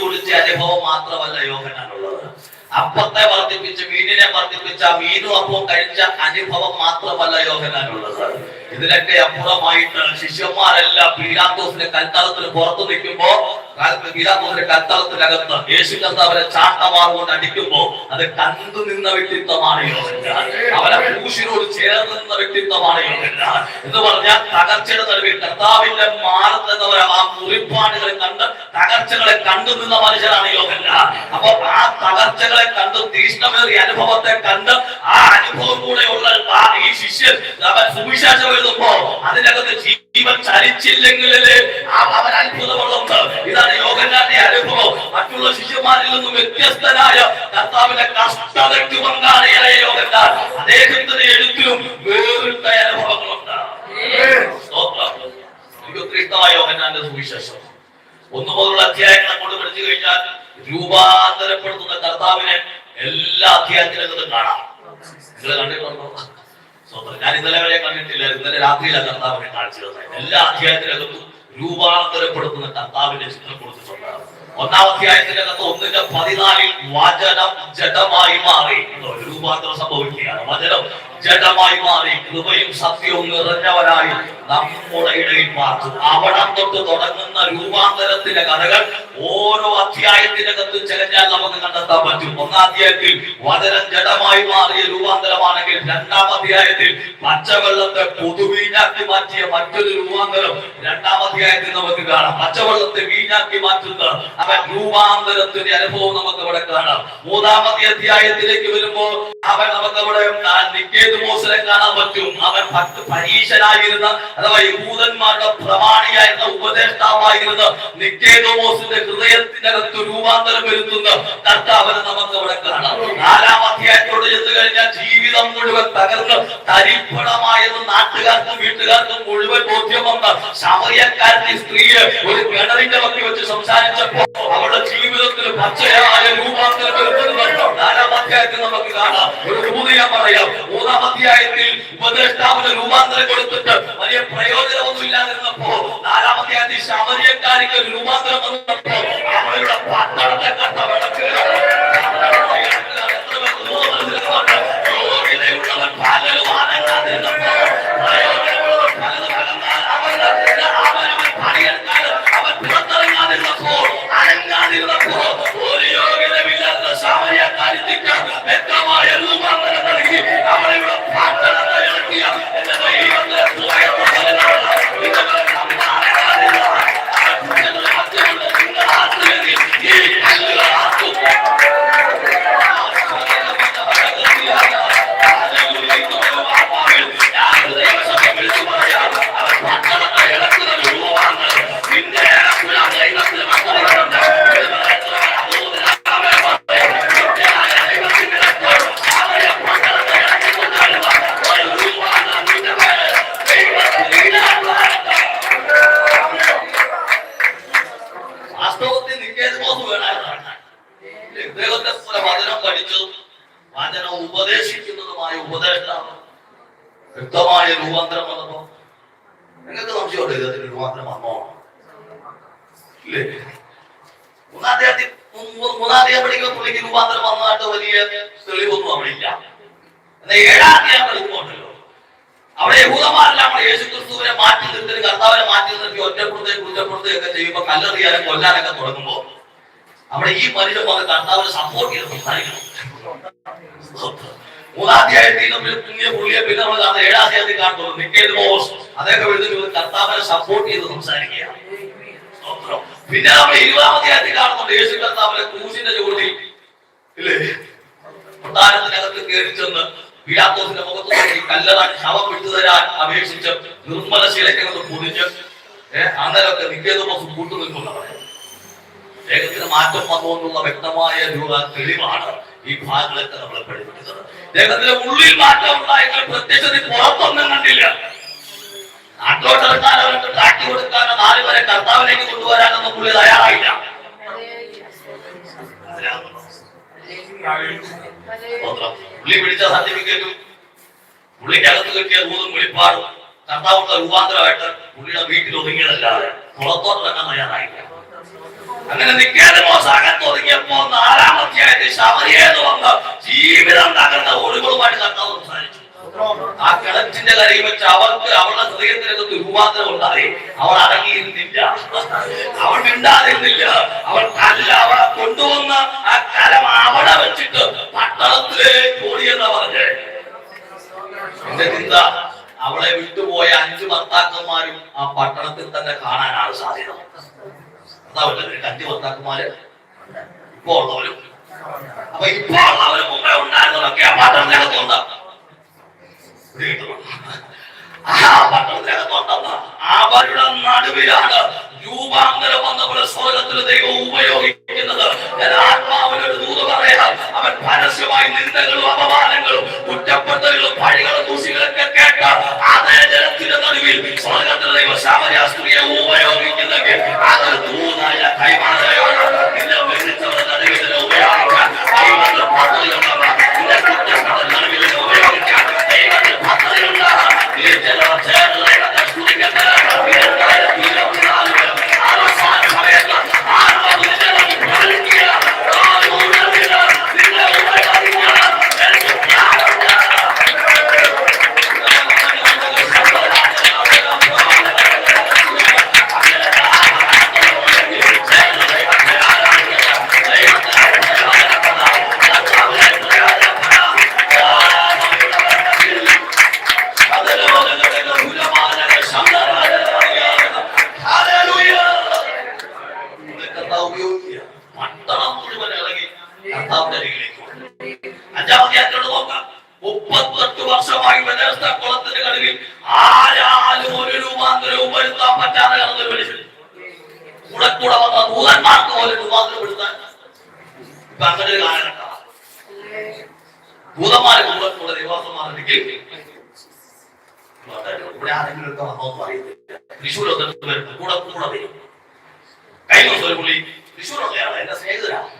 കുടിച്ച അനുഭവം മാത്രമല്ല യോഹന്നാനുള്ളത്. അപ്പത്തെ വർദ്ധിപ്പിച്ച് മീനിനെ വർദ്ധിപ്പിച്ച മീനും അപ്പവും കഴിച്ച അനുഭവം മാത്രമല്ല യോഹന്നാനുള്ളത്. ഇതിനൊക്കെ അപ്പുറമായിട്ട് ശിഷ്യന്മാരെല്ലാം പീലാത്തോസിന്റെ കൽത്തളത്തിന് പുറത്തു നിൽക്കുമ്പോ പീലാത്തോസിന്റെ കത്തളത്തിനകത്ത് യേശു കർത്താവിനെ ചാട്ടവാർ കൊണ്ട് അടിക്കുമ്പോ അത് കണ്ടു നിന്ന വ്യക്തിത്വമാണ് യോഹന്നാൻ. അവനെ ക്രൂശിനോട് ചേർന്ന് നിന്ന വ്യക്തിത്വമാണ് യോഹന്നാൻ. എന്ന് പറഞ്ഞാൽ തകർച്ചയുടെ നടുവിൽ കർത്താവിന്റെ മാറത്തുന്നവർ ആ മുറിപ്പാടുകളെ കണ്ട് തകർച്ചകളെ കണ്ടു നിന്ന മനുഷ്യനാണ് യോഹന്നാൻ. അപ്പൊ ആ തകർച്ചകളെ കണ്ട് തീഷ്ണമേറിയ അനുഭവത്തെ കണ്ട് ആ അനുഭവം കൂടെയുള്ള ഈ ശിഷ്യൻ അവൻ സുവിശേഷം എഴുതുമ്പോ അതിനകത്ത് ജീവൻ ചലിച്ചില്ലെങ്കിലേ അവൻ അത്ഭുതമുള്ളത്. ഇതാണ് യോഹന്നാന്റെ അനുഭവം. മറ്റുള്ള ശിഷ്യന്മാരിൽ നിന്നും വ്യത്യസ്തനായ കർത്താവിന്റെ കഷ്ടതയ്ക്ക് പങ്കാളിയായ യോഹന്നാൻ അദ്ദേഹത്തിന്റെ എഴുത്തിലും വേറിട്ട അനുഭവങ്ങളുണ്ട്. എനിക്ക് ഒത്തിരി ഇഷ്ടമായ യോഹന്നാന്റെ സുവിശേഷം. 1 മുതലുള്ള അധ്യായങ്ങളെ കൊണ്ട് പഠിച്ചു കഴിഞ്ഞാൽ രൂപാന്തരപ്പെടുത്തുന്ന കർത്താവിനെ എല്ലാ അധ്യായത്തിനകത്തും കാണാം. നിങ്ങൾ കണ്ടിട്ടുണ്ടോ? ഞാൻ ഇന്നലെ വരെ കണ്ടിട്ടില്ല. ഇന്നലെ രാത്രിയിലാണ് കർത്താവിനെ കാണിച്ചു തന്നത്. എല്ലാ അധ്യായത്തിനകത്തും രൂപാന്തരപ്പെടുത്തുന്ന കർത്താവിന്റെ ചിത്രം കൊടുത്തിട്ടുണ്ട്. 1-ാം അധ്യായത്തിനകത്ത് 1:14 വചനം ജഡമായി മാറി രൂപാന്തരം സംഭവിക്കുകയാണ്. വചനം ജഡമായി മാറി കൃപയും സത്യവും നിറഞ്ഞവനായി നമ്മുടെ ഇടയിൽ പാർത്തു. അവിടെ തൊട്ട് തുടങ്ങുന്ന രൂപാന്തരത്തിന്റെ കഥകൾ ഓരോ അധ്യായത്തിനകത്തും ചെലഞ്ഞാൽ നമുക്ക് കണ്ടെത്താൻ പറ്റും. 1-ാം അധ്യായത്തിൽ വചനം ജഡമായി മാറിയ രൂപാന്തരമാണെങ്കിൽ 2-ാം അധ്യായത്തിൽ പച്ചവെള്ളത്തെ പുതുവീഞ്ഞാക്കി മാറ്റിയ മറ്റൊരു രൂപാന്തരം 2-ാം അധ്യായത്തിൽ നമുക്ക് കാണാം. പച്ചവെള്ളത്തെ വീഞ്ഞാക്കി മാറ്റുന്ന അവൻ രൂപാന്തരത്തിന്റെ അനുഭവം നമുക്ക് ഇവിടെ കാണാം. 3-ാമത്തെ അധ്യായത്തിലേക്ക് വരുമ്പോൾ അവൻ നമുക്ക് അവിടെ നിക്കേതുമോസിനെ കാണാൻ പറ്റും. അവൻ പരീശനായിരുന്ന അഥവാ യഹൂദന്മാരുടെ പ്രമാണിയായിരുന്ന ഉപദേഷ്ടാവായിരുന്ന നിക്കേതുമോസിന്റെ ഹൃദയത്തിനകത്ത് രൂപാന്തരം വരുത്തുന്ന കർത്താവിനെ നമുക്ക് ഇവിടെ കാണാം. 4-ാം അധ്യായത്തോട് ചെന്ന് കഴിഞ്ഞാൽ ജീവിതം മുഴുവൻ തകർന്ന് തരിപ്പണമായെന്ന് നാട്ടുകാർക്കും വീട്ടുകാർക്കും മുഴുവൻ ബോധ്യം വന്ന ശമറിയക്കാരന്റെ സ്ത്രീയെ ഒരു കിണറിന്റെ വക്കി വെച്ച് സംസാരിച്ചപ്പോൾ അവരുടെ ജീവിതത്തിൽ പച്ചയായ രൂപാന്തരം വരുത്തുന്നത് 4-ാം അധ്യായത്തിൽ നമുക്ക് കാണാം. ഒരു ഞാൻ പറയാം. 3-ാം അധ്യായത്തിൽ ഉപദേഷ്ടാവിന് രൂപാന്തരം കൊടുത്തിട്ട് വലിയ പ്രയോജനമൊന്നും ഇല്ലാതിരുന്നപ്പോ 4-ാം അധ്യായത്തിൽ ശമരിയക്കാരിക്ക് രൂപാന്തരം വന്നപ്പോ അവരുടെ പട്ടണത്തെ കണ്ട വിളക്ക് യോഗ്യതയുള്ളവൻ പലരും അനങ്ങാതിരുന്നപ്പോ അവൻ പുറത്തിറങ്ങാതിരുന്നപ്പോൾ അനങ്ങാതിരുന്നപ്പോ ഒരു യോഗ്യതയില്ലാത്ത ശമരിയക്കാരിക്ക് വ്യക്തമായ രൂപാന്തരം നൽകി അവളുടെ പട്ടണത്തെ ഇറക്കിയ എന്റെ ദൈവത്തെ ഉപദേശിക്കുന്നതുമായ ഉപദേഷ്ടാവ് വ്യക്തമായ രൂപാന്തരം വന്നപ്പോ നിങ്ങൾക്ക് സംശയമുണ്ട് ഇതിന് രൂപാന്തരം വന്നോ ഇല്ലേ? 3-ാം അധ്യായം പഠിക്കുമ്പോൾ പുള്ളിക്ക് രൂപാന്തരം വന്നതായിട്ട് വലിയ തെളിവൊന്നും അവിടെ ഇല്ല. എന്നാൽ 7-ാം അധ്യായം പഠിക്കുമ്പോണ്ടല്ലോ അവിടെ യഹൂദന്മാരെല്ലാം യേശു ക്രിസ്തുവിനെ മാറ്റി നിർത്തി കർത്താവിനെ മാറ്റി നിർത്തി ഒറ്റപ്പെടുത്തുകയും കുറ്റപ്പെടുത്തുകയൊക്കെ ചെയ്യുമ്പോൾ കല്ലെറിയാനും കൊല്ലാനൊക്കെ തുടങ്ങുമ്പോ അവിടെ ഈ മനുഷ്യൻ വന്ന് കർത്താവിനെ സപ്പോർട്ട് ചെയ്ത് സംസാരിക്കണം. 3-ാം അധ്യായത്തിൽ പുള്ളിയെ പിന്നെ നമ്മൾ കാണുന്ന 7-ാം അധ്യായത്തിൽ കാണുന്നത് നിക്കേതുമോസ് അദ്ദേഹം എഴുതുന്നത് കർത്താവിനെ സപ്പോർട്ട് ചെയ്ത് സംസാരിക്കുകയാണ്. പിന്നെ നമ്മൾ 20-ാം അധ്യായത്തിൽ കാണുന്നുണ്ട് യേശു കർത്താവിനെ ക്രൂശിന്റെ ചുവട്ടിൽ ഇല്ലേ കൊട്ടാരത്തിനകത്ത് കയറി ചെന്ന് പീലാത്തോസിന്റെ മുഖത്ത് നോക്കി കല്ലറാൻ ശവം വിട്ടു തരാൻ അപേക്ഷിച്ച് നിർമ്മലശീലക്കകത്ത് പൊതിഞ്ഞ് അന്നേരമൊക്കെ നിക്കേതുമോസ് കൂട്ടു നിൽക്കുന്നവരെ ദേഹത്തിന് മാറ്റം വന്നുകൊണ്ടുള്ള വ്യക്തമായ തെളിവാണ് ഈ ഭാഗങ്ങളൊക്കെ നമ്മളെ പഠിപ്പിക്കുന്നത്. ദേഹത്തിന്റെ ഉള്ളിൽ മാറ്റം ഉണ്ടായെങ്കിൽ പ്രത്യക്ഷത്തിൽ പുറത്തൊന്നും കണ്ടില്ല. നാട്ടിലോട്ടെടുക്കാനോ ട്രാക്കി കൊടുക്കാനോ 4 വരെ കർത്താവിലേക്ക് കൊണ്ടുവരാനൊന്നും പുള്ളി തയ്യാറായില്ല. പുള്ളി പിടിച്ച സർട്ടിഫിക്കറ്റും പുള്ളിക്ക് അകത്ത് കിട്ടിയ ഊതും വെളിപ്പാടും കർത്താവുള്ള രൂപാന്തരമായിട്ട് പുള്ളിയുടെ വീട്ടിൽ ഒതുങ്ങിയതല്ലാതെ പുറത്തോട്ടിറങ്ങാൻ തയ്യാറായില്ല. അങ്ങനെ നിക്കേതുമോസ് അകത്ത് ഒതുങ്ങിയപ്പോ 4-ാം അധ്യായത്തിൽ ശമരിയെന്ന് വന്ന് ജീവിതം തകർന്ന ഒഴിവുകളുമായിട്ട് കർത്താവ് സംസാരിച്ചു. ആ കിണറ്റിന്റെ കരയിൽ വെച്ച് അവർക്ക് അവളുടെ ഹൃദയത്തിനകത്ത് രൂപാന്തരം ഉണ്ടായി. അവൾ അടങ്ങിയിരുന്നില്ല, അവൾ മിണ്ടാതിരുന്നില്ല. അവൾ അവളെ കൊണ്ടുവന്ന ആ കലം അവിടെ വെച്ചിട്ട് പട്ടണത്തിലേക്ക് ഓടിയെന്നാ പറഞ്ഞേ. എന്റെ ചിന്ത, അവളെ വിട്ടുപോയ 5 ഭർത്താക്കന്മാരും ആ പട്ടണത്തിൽ തന്നെ കാണാനാണ് സാധ്യത. അതാവല്ലേ 5 ഭർത്താക്കന്മാര് ഇപ്പോ ഉള്ളവരും. അപ്പൊ ഇപ്പോ ഉള്ളവരും മുമ്പേ ഉണ്ടായിരുന്നതൊക്കെ ആ പട്ടണത്തിനകത്തുണ്ട്. അവരുടെ നടുവിലാണ് രൂപാന്തരം വന്നപ്പോൾ സ്വർഗത്തിൽ ദൈവം ഉപയോഗിക്കുന്നത്. ആത്മാവിനൊരു ദൂത് പറയാം. അവൻ പരസ്യമായി നിന്ദകളും അപമാനങ്ങളും കുറ്റപ്പെടുത്തലുകളും പഴികളും ദൂഷികളൊക്കെ കേട്ട അതേ ജനത്തിന്റെ നടുവിൽ സ്വർഗത്തിൽ ദൈവം ശമരിയ സ്ത്രീയെ ഉപയോഗിക്കുന്നെങ്കിൽ അതൊരു ദൂതായ കൈമാറുകയാണ്. നിന്നെ വിളിച്ചവരുടെ നടുവിൽ ഉപയോഗിക്കാൻ ദൈവത്തിന്റെ പദ്ധതിയുള്ളവർ നിന്റെ കുറ്റപ്പെടുത്തൽ നടുവിൽ ഉപയോഗിക്കാൻ ദൈവത്തിന്റെ പദ്ധതിയുള്ള ഭൂതന്മാരെ കൂടെ ദൈവാസമാണെങ്കിൽ ഇവിടെ ആരെങ്കിലുമൊക്കെ വന്നോന്ന് പറയുന്നില്ല. തൃശ്ശൂരൊക്കെ വരുന്നത് കൂടെ കൂടെ വരും. കഴിഞ്ഞ ദിവസം ഒരു പുള്ളി തൃശ്ശൂരുള്ളയാണ്, എന്റെ സ്നേഹിതരാണ്.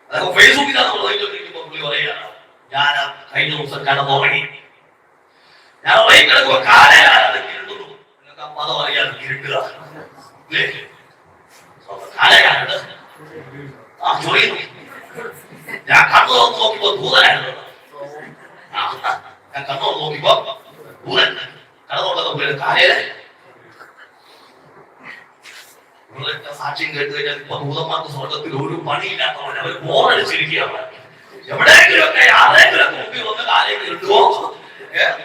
അതൊക്കെ ഫേസ്ബുക്കിലാണ് നമ്മൾ നോക്കിക്കൊണ്ടിരിക്കുമ്പോൾ പുള്ളി പറയുകയാണ്, ഞാൻ കഴിഞ്ഞ ദിവസം കിടന്നുറങ്ങി. ഞാൻ ഉറങ്ങി കിടക്കുമ്പോ കാലയാണ് കിരണ്ടുന്നു. നിങ്ങൾക്ക് പദം അറിയാതെ കിരണ്ടുക അല്ലേ? കാലയാണ് ആ ചൊറിയുന്നു. ഞാൻ കണ്ണു തുറന്ന് നോക്കിയപ്പോ ഭൂതനായിരുന്നു. ഞാൻ കണ്ണു തുറന്ന് നോക്കിയപ്പോ ഭൂതൻ കടന്നുള്ളത് കാലയിലായി. സാക്ഷ്യം കേട്ട് കഴിഞ്ഞാൽ ഇപ്പൊ ഭൂതന്മാർക്ക് സ്വർഗത്തിൽ ഒരു പണിയില്ലാത്തവൻ അവർ ബോറടിച്ചിരിക്കുകയാണ്. എവിടെയെങ്കിലുമൊക്കെ ആരെങ്കിലുമൊക്കെ മുമ്പിൽ വന്ന് കാലയിൽ കിട്ടുമോ,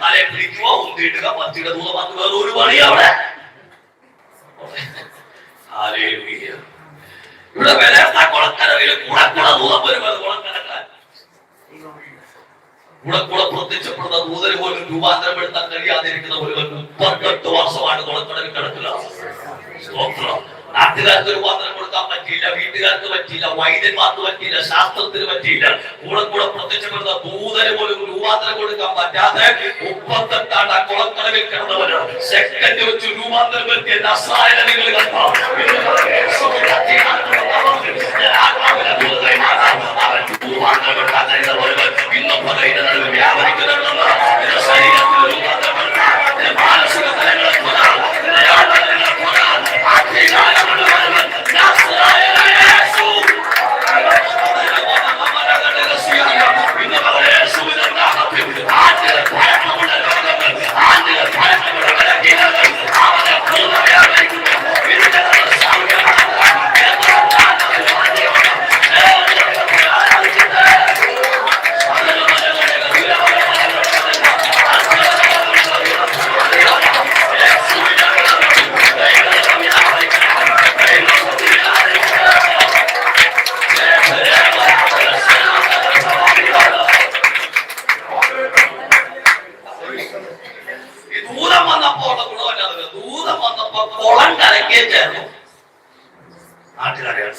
തലയെ പിടിക്കുമോ, ഉന്തിയിടുക. പത്തിയുടെ ഭൂതന്മാർക്ക് വേറെ ഒരു പണി അവിടെ. ഇവിടെ വിലയിരുത്ത കുളക്കരവില് കൂടെ ദൂതം വരുന്നത് കുളക്കരക്കാൻ കൂടെ പ്രത്യക്ഷപ്പെടുന്ന ദൂതന് പോലും രൂപാന്തരപ്പെടുത്താൻ കഴിയാതിരിക്കുന്ന ഒരു 38 വർഷമാണ് കുളക്കടവിൽ കിടക്കുക. നാട്ടുകാർക്ക് രൂപാന്തരം കൊടുക്കാൻ പറ്റിയില്ല, വീട്ടുകാർക്ക് പറ്റിയില്ല, വൈദ്യന്മാർക്ക് പറ്റിയില്ല, ശാസ്ത്രത്തിന് പറ്റിയില്ല. കൂടെ പ്രത്യക്ഷപ്പെടുന്ന ദൂതന് പോലും രൂപാന്തരം കൊടുക്കാൻ പറ്റാതെ 38 ആ കുളക്കടവിൽ കിടന്നവര് സെക്കൻഡ് വെച്ച് രൂപാന്തരം വരുത്തിയ നസ്രായനികൾ കണ്ടോ? ഇന്നും പറയുന്നത് വ്യാപരിക്കുന്നുണ്ടെന്ന് ശരീരത്തിൽ മാനസിക തലങ്ങളെ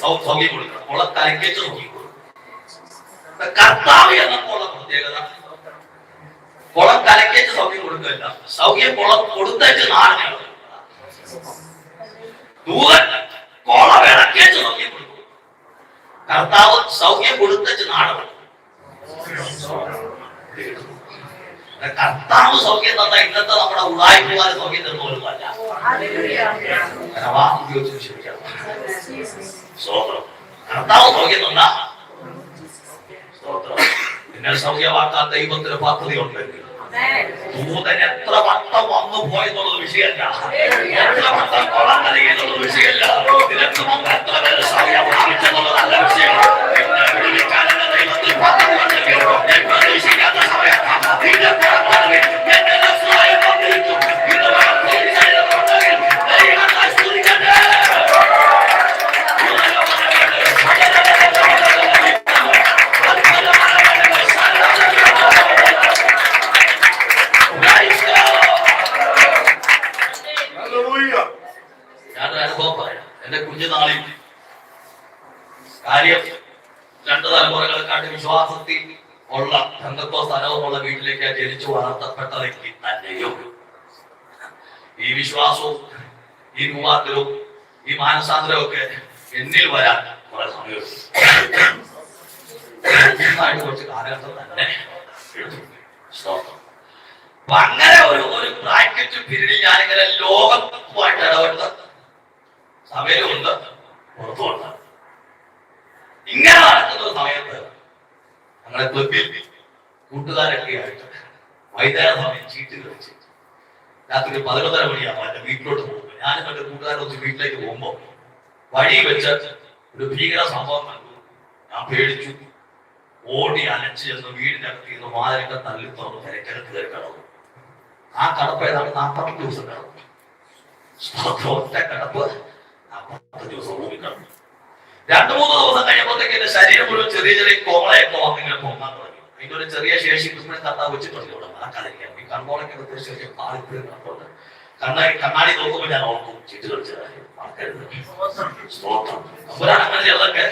സൗഖ്യം കൊടുക്കണം. കുളം കലക്കേച്ച് നോക്കിക്കൊടുക്കും. കർത്താവ് എന്നപ്പോൾ പ്രത്യേകത കുളം കലക്കേച്ച് സൗഖ്യം കൊടുക്കില്ല. സൗഖ്യം കുളം കൊടുത്തേച്ച് നാടനാണ്. ദൂതൻ കുളം ഇടക്കേച്ച് സൗഖ്യം കൊടുക്കും. കർത്താവ് സൗഖ്യം കൊടുത്തേച്ച് നാടകം. കർത്താവ് സൗഖ്യം തന്ന ഇന്നത്തെ നമ്മുടെ ഉള്ളായ്മ സൗഖ്യം തരുന്നവരുമല്ല. കർത്താവ് സൗഖ്യം തന്ന പിന്നെ സൗഖ്യമാക്കാൻ ദൈവത്തിന് പദ്ധതി ഉണ്ടെങ്കിൽ ദൂതൻ എത്ര വട്ടം വന്നു പോയെന്നുള്ളത് വിഷയമല്ല, എത്ര വട്ടം കൊളം നൽകിയെന്നുള്ളത് വിഷയമല്ല, നിനക്ക് മുമ്പ് എത്ര പേര് സമയം പ്രാപിച്ചെന്നുള്ളതല്ല വിഷയം. പ്രതീക്ഷിക്കാത്ത സമയത്ത് ഞാനൊരു അനുഭവം പറയാം. എന്റെ കുഞ്ഞുനാളിൽ കാര്യം 2 തലമുറകളെക്കാട്ട് വിശ്വാസത്തിൽ ഉള്ള ബന്ധക്കോസ് അനുഭവമുള്ള വീട്ടിലേക്ക് ജനിച്ചു വളർത്തപ്പെട്ട വ്യക്തി തന്നെയും ഈ വിശ്വാസവും ഈ രൂപാന്തരവും ഈ മാനസാന്തരവും ഒക്കെ എന്നിൽ വരാൻ കുറെ സമയം കുറച്ച് കാലഘട്ടം തന്നെ അങ്ങനെ ഒരു ബ്രാക്കറ്റ് പീരീഡിൽ ഞാനിങ്ങനെ ലോകവുമായിട്ട് ഇടപെട്ട സഭയിലുണ്ട്, പുറത്തുമുണ്ട്. ഇങ്ങനെ നടക്കുന്ന സമയത്ത് ഞങ്ങളുടെ ക്ലബിൽ കൂട്ടുകാരൊക്കെ ആയിട്ട് വൈകുന്നേരം സമയം ചീട്ട് കളിച്ച് രാത്രി 11:30 മണിയാകുമ്പോൾ എന്റെ വീട്ടിലോട്ട് പോകുമ്പോൾ ഞാനും എന്റെ കൂട്ടുകാരൊത്ത് വീട്ടിലേക്ക് പോകുമ്പോൾ വഴി വെച്ച് ഒരു ഭീകര സംഭവം കണ്ടു. ഞാൻ പേടിച്ചു, ഓടി അലച്ച് ചെന്ന് വീടിനകത്ത് ഇരുന്ന് വാതിലൊക്കെ തള്ളി തുറന്ന് പെരക്കകത്ത് കയറി കിടന്നു. ആ കടപ്പ് ഏതാണ്ട് 40 ദിവസം കിടന്നു. ഒറ്റ കിടപ്പ് 40 ദിവസം ഭൂമി കിടന്നു. 2-3 ദിവസം കഴിയുമ്പോഴത്തേക്ക് എന്റെ ശരീരം മുഴുവൻ ചെറിയ ചെറിയ കോളയൊക്കെ വന്നിങ്ങനെ പൊങ്ങാൻ തുടങ്ങി. അതിന്റെ ഒരു ചെറിയ ശേഷി കൃഷ്ണൻ കത്താൻ വെച്ചിട്ടുണ്ട് ഇവിടെ മറക്കാതിരിക്കാൻ. ഈ കണ്ണോളൊക്കെ ചെറിയ പാലിപ്പോഴും കണ്ടോണ്ട് കണ്ണാടി നോക്കുമ്പോൾ ഞാൻ ഓർക്കും ചീട്ട് കളിച്ചതായി മറക്കരുത്. അങ്ങനെ ചിലതൊക്കെ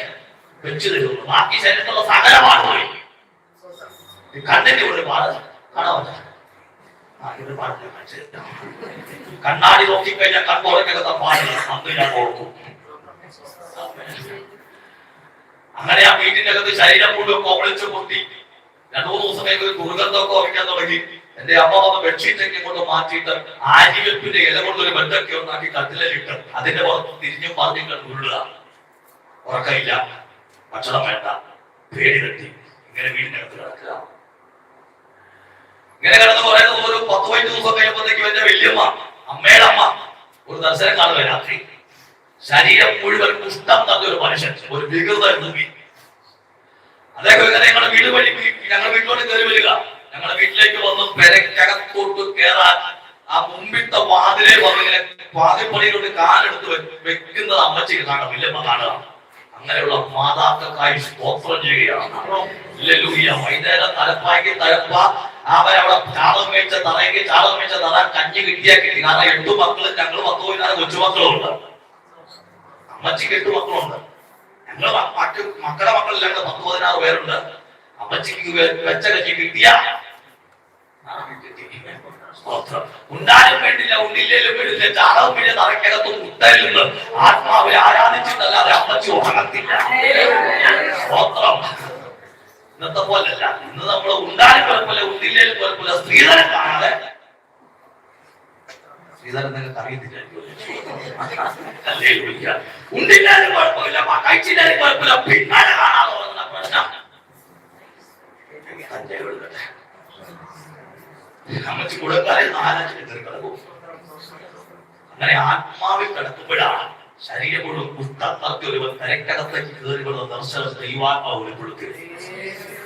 വെച്ചു തരുള്ളൂ. ബാക്കി ശരീരത്തിലുള്ള സകലമാണ് പോയി. കണ്ണിന്റെ ഒരു പാട് കാണാൻ കണ്ണാടി നോക്കിക്കഴിഞ്ഞാൽ കണ്ണോളൊക്കെ പാടില്ല. അന്ന് ഞാൻ ഓർക്കും. അങ്ങനെ ആ വീട്ടിന്റെ അകത്ത് ശരീരം മുഴുവൻ കോമളിച്ച് പൊട്ടി 2-3 ദിവസം കഴിയുമ്പോൾ ദുർഗന്ധമൊക്കെ ഉറക്കാൻ തുടങ്ങി. എന്റെ അമ്മ വന്ന് ബെഡ്ഷീറ്റൊക്കെ കൊണ്ട് മാറ്റിയിട്ട് ആര്യവെപ്പിന്റെ ഇല കൊണ്ടൊരു ബെഡൊക്കെ ഉണ്ടാക്കി കട്ടിലിട്ട് അതിന്റെ പുറത്ത് തിരിഞ്ഞും പറഞ്ഞും ഉരുളുക. ഉറക്കമില്ല, ഭക്ഷണം വേണ്ട, പേടി തട്ടി ഇങ്ങനെ വീടിനകത്ത് കിടക്കുക. ഇങ്ങനെ കിടന്ന് പറയുന്നത് ഒരു 10-15 ദിവസം കഴിയുമ്പോഴത്തേക്കും എന്റെ വല്യമ്മ, അമ്മയുടെ അമ്മ, ഒരു ദർശനം കാണുക. രാത്രി ശരീരം മുഴുവൻ കുഷ്ഠം തന്നൊരു മനുഷ്യൻ, ഒരു വികൃത തൂങ്ങി. അതേപോലെ തന്നെ ഞങ്ങളുടെ വീട് വഴി ഞങ്ങളുടെ വീട്ടിലോട്ട് കയറി വരിക. ഞങ്ങളുടെ വീട്ടിലേക്ക് വന്ന് പെരക്കകത്തോട്ട് കയറാൻ ആ മുമ്പിത്തെ വാതിലെ വന്നിങ്ങനെ വാതിൽപ്പടിയിലോട്ട് കാലെടുത്ത് വെക്കുന്നത് അമ്മച്ചിക്ക് കാണാം, വല്യമ്മ കാണുക. അങ്ങനെയുള്ള മാതാക്കൾക്കായി സ്തോത്രം ചെയ്യുകയാണ്. വൈകുന്നേരം തലപ്പാക്കി തലപ്പ അവരവിടെ ചാളം മേച്ച തറയെങ്കിൽ ചാളം മേച്ച തറ കഞ്ഞി കിട്ടിയാ കിട്ടി. കാരണം 8 മക്കളും ഞങ്ങൾ 10-15 കൊച്ചുമക്കളും ഉണ്ട്. അമ്മച്ചിക്ക് 8 മക്കളുണ്ട്. ഞങ്ങൾ മക്കളുടെ മക്കളിൽ 10-16 പേരുണ്ട്. അമ്മച്ചിക്ക് വെച്ച കഞ്ഞി കിട്ടിയ ഉണ്ടാലും വേണ്ടില്ല, ഉണ്ടില്ലേലും വേണ്ടില്ല, ചാണകം വീഴ തറയ്ക്കകത്തും മുട്ടയിലുണ്ട്. ആത്മാവിൽ ആരാധിച്ചിട്ടല്ലാതെ അമ്മച്ചി ഉറങ്ങത്തില്ല. സ്തോത്രം. ഇന്നത്തെ പോലല്ല. ഇന്ന് നമ്മൾ ഉണ്ടാലും കുഴപ്പമില്ല, ഉണ്ടില്ലേലും കുഴപ്പമില്ല, സ്ത്രീധനം കാണാതെ. സ്ത്രീധനം നിങ്ങൾക്ക് അറിയത്തില്ല. ഉണ്ടില്ലാലും കുഴപ്പമില്ല, കഴിച്ചില്ലാലും കുഴപ്പമില്ല, പിന്നാലെ കാണാതെ ഉറങ്ങുന്ന പ്രശ്നം. അമ്മച്ചി കുടക്കാലിൽ 4-5 കിടക്കും. അങ്ങനെ ആത്മാവിൽ കിടക്കുമ്പോഴാണ് ശരീരം മുഴുവൻ കുഷ്ഠത്തർത്തി ഒരു കരക്കകത്തേക്ക് കയറി വരുന്ന ദർശനം ദൈവാത്മാവ് വെളിപ്പെടുത്തിയത്.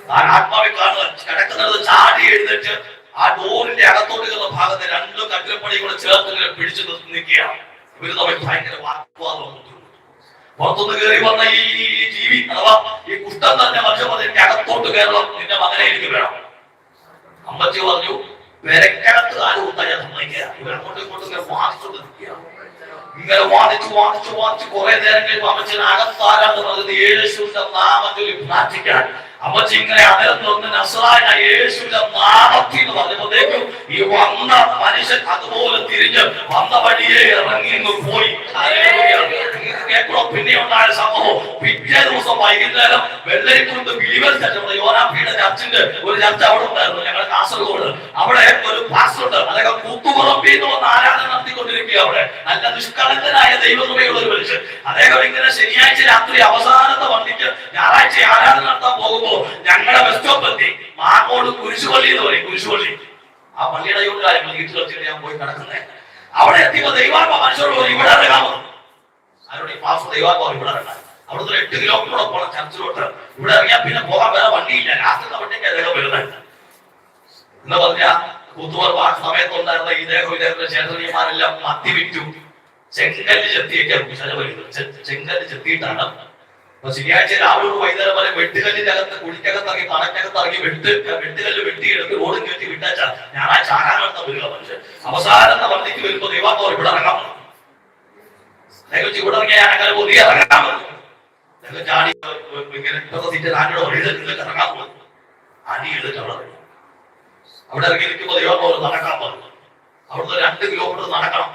താൻ ആത്മാവിൽ കാണുക കിടക്കുന്നത് ചാടി എഴുന്നേറ്റ് ആ ഡോറിന്റെ അകത്തോട്ട് കയറുന്ന ഭാഗത്ത് 2 കട്ടിലപ്പടി കൂടെ ചേർത്ത് ഇങ്ങനെ പിടിച്ചു നിൽക്കുകയാണ്. ഇവര് തമ്മിൽ ഭയങ്കര വാഗ്വാദം. പുറത്തുനിന്ന് കയറി വന്ന ഈ ജീവി അഥവാ ഈ കുഷ്ഠം തന്നെ മനുഷ്യൻ അതിന്റെ അകത്തോട്ട് കയറണം, നിന്റെ മകനെ എനിക്ക് വേണം. അമ്മച്ചി പറഞ്ഞു, പെരക്കകത്ത് കാല് കുത്താൻ ഞാൻ സമ്മതിക്കുക. ഇവരങ്ങോട്ടും ഇങ്ങോട്ടും ഇങ്ങനെ വാദിച്ചോണ്ട് നിൽക്കുക. ഇങ്ങനെ വാദിച്ചു കുറെ നേരം കഴിയുമ്പോൾ അമ്മച്ചിന് അകത്താരാന്ന് പറഞ്ഞത് യേശുവിന്റെ നാമം ചൊല്ലി പ്രാർത്ഥിക്കാൻ. അമ്മച്ചി ഇങ്ങനെ അതിർന്ന് നസ്രായ യേശുവിന്റെ നാമത്തിൽ എന്ന് പറഞ്ഞപ്പോഴേക്കും ഈ വന്ന മനുഷ്യൻ അതുപോലെ തിരിഞ്ഞ് വന്ന വഴിയെ ഇറങ്ങി പോയി. കേൾക്കണോ? പിന്നെ ഉണ്ടായ സംഭവം പിറ്റേ ദിവസം വൈകുന്നേരം വെള്ളരിക്കുണ്ട് ബിലിവർ ചർച്ച, യോനാപ്പിയുടെ ചർച്ചിന്റെ ഒരു ചർച്ച അവിടെ ഉണ്ടായിരുന്നു ഞങ്ങളുടെ കാസർഗോഡ്. അവിടെ ഒരു പാസ്റ്ററുണ്ട്, അദ്ദേഹം കൂത്തുപുറമ്പിൽ നിന്ന് വന്ന് ആരാധന നടത്തിക്കൊണ്ടിരിക്കുക. അവിടെ നല്ല നിഷ്കളങ്കനായ ദൈവകൃപയുള്ള ഒരു മനുഷ്യൻ. അദ്ദേഹം ഇങ്ങനെ ശനിയാഴ്ച രാത്രി അവസാനത്തെ വണ്ടിക്ക് ഞായറാഴ്ച ആരാധന നടത്താൻ പോകുമ്പോൾ ഞങ്ങളുടെ ബസ് സ്റ്റോപ്പ് എത്തി. മാങ്ങോട് കുരിശുപള്ളി എന്ന് പറയും, കുരിശുപള്ളി. ആ ആ പള്ളിയുടെ കാര്യങ്ങൾ വീട്ടിൽ വെച്ചിട്ട് ഞാൻ പോയി കിടക്കുന്നേ. അവിടെ എത്തിയപ്പോ ദൈവാത്മ മനുഷ്യരോട് ഇവിടെ ഇറങ്ങാമോ? ആരോട്? ഈ പാസ് ദൈവാത്മാവ് ഇവിടെ ഇറങ്ങാൻ. അവിടുത്തെ 8 കിലോമീറ്റർ പോകണം ചർച്ചിലോട്ട്. ഇവിടെ ഇറങ്ങിയാൽ പിന്നെ പോകാൻ വേറെ വണ്ടിയില്ല. ലാസ്റ്റ് വണ്ടിക്ക് അദ്ദേഹം വരുന്നത് എന്ന് പറഞ്ഞാൽ കൂത്തുപറമ്പ് ആ സമയത്തുണ്ടായിരുന്ന ഇദ്ദേഹത്തിന്റെ ചേട്ടനിമാരെല്ലാം മത്തി വിറ്റു ചെങ്കല്ല് ചെത്തിയൊക്കെ ചെങ്കല്ല് ചെത്തിയിട്ടാണ്. അപ്പൊ ശനിയാഴ്ച രാവിലെ വൈകുന്നേരം വരെ വെട്ടുകല്ലിന്റെ അകത്ത് കുടിക്കകത്ത് ഇറങ്ങി കണക്കകത്ത് ഇറങ്ങി വെട്ടുകല്ല് വെട്ടിയെടുത്ത് റോഡ് കയറ്റി വിട്ടാച്ചാ ഞായറാഴ്ച ആകാമെന്ന വരിക മനുഷ്യൻ. അവസാന വണ്ടിക്ക് വരുമ്പോ ദൈവാത്മാവ് ഇവിടെ ഇറങ്ങാം. ഇവിടെ ഇറങ്ങിയ ഞാനങ്ങനെ പുതിയ ഇറങ്ങാമെന്ന് ചാടി ഇങ്ങനെ സീറ്റ് ഇറങ്ങാൻ പോകും. അടി എഴുതിട്ട് അവിടെ ഇറങ്ങി നിൽക്കുമ്പോൾ ദൈവാത്മാവ് നടക്കാൻ പറഞ്ഞു. അവിടുന്ന് 2 കിലോമീറ്റർ നടക്കണം.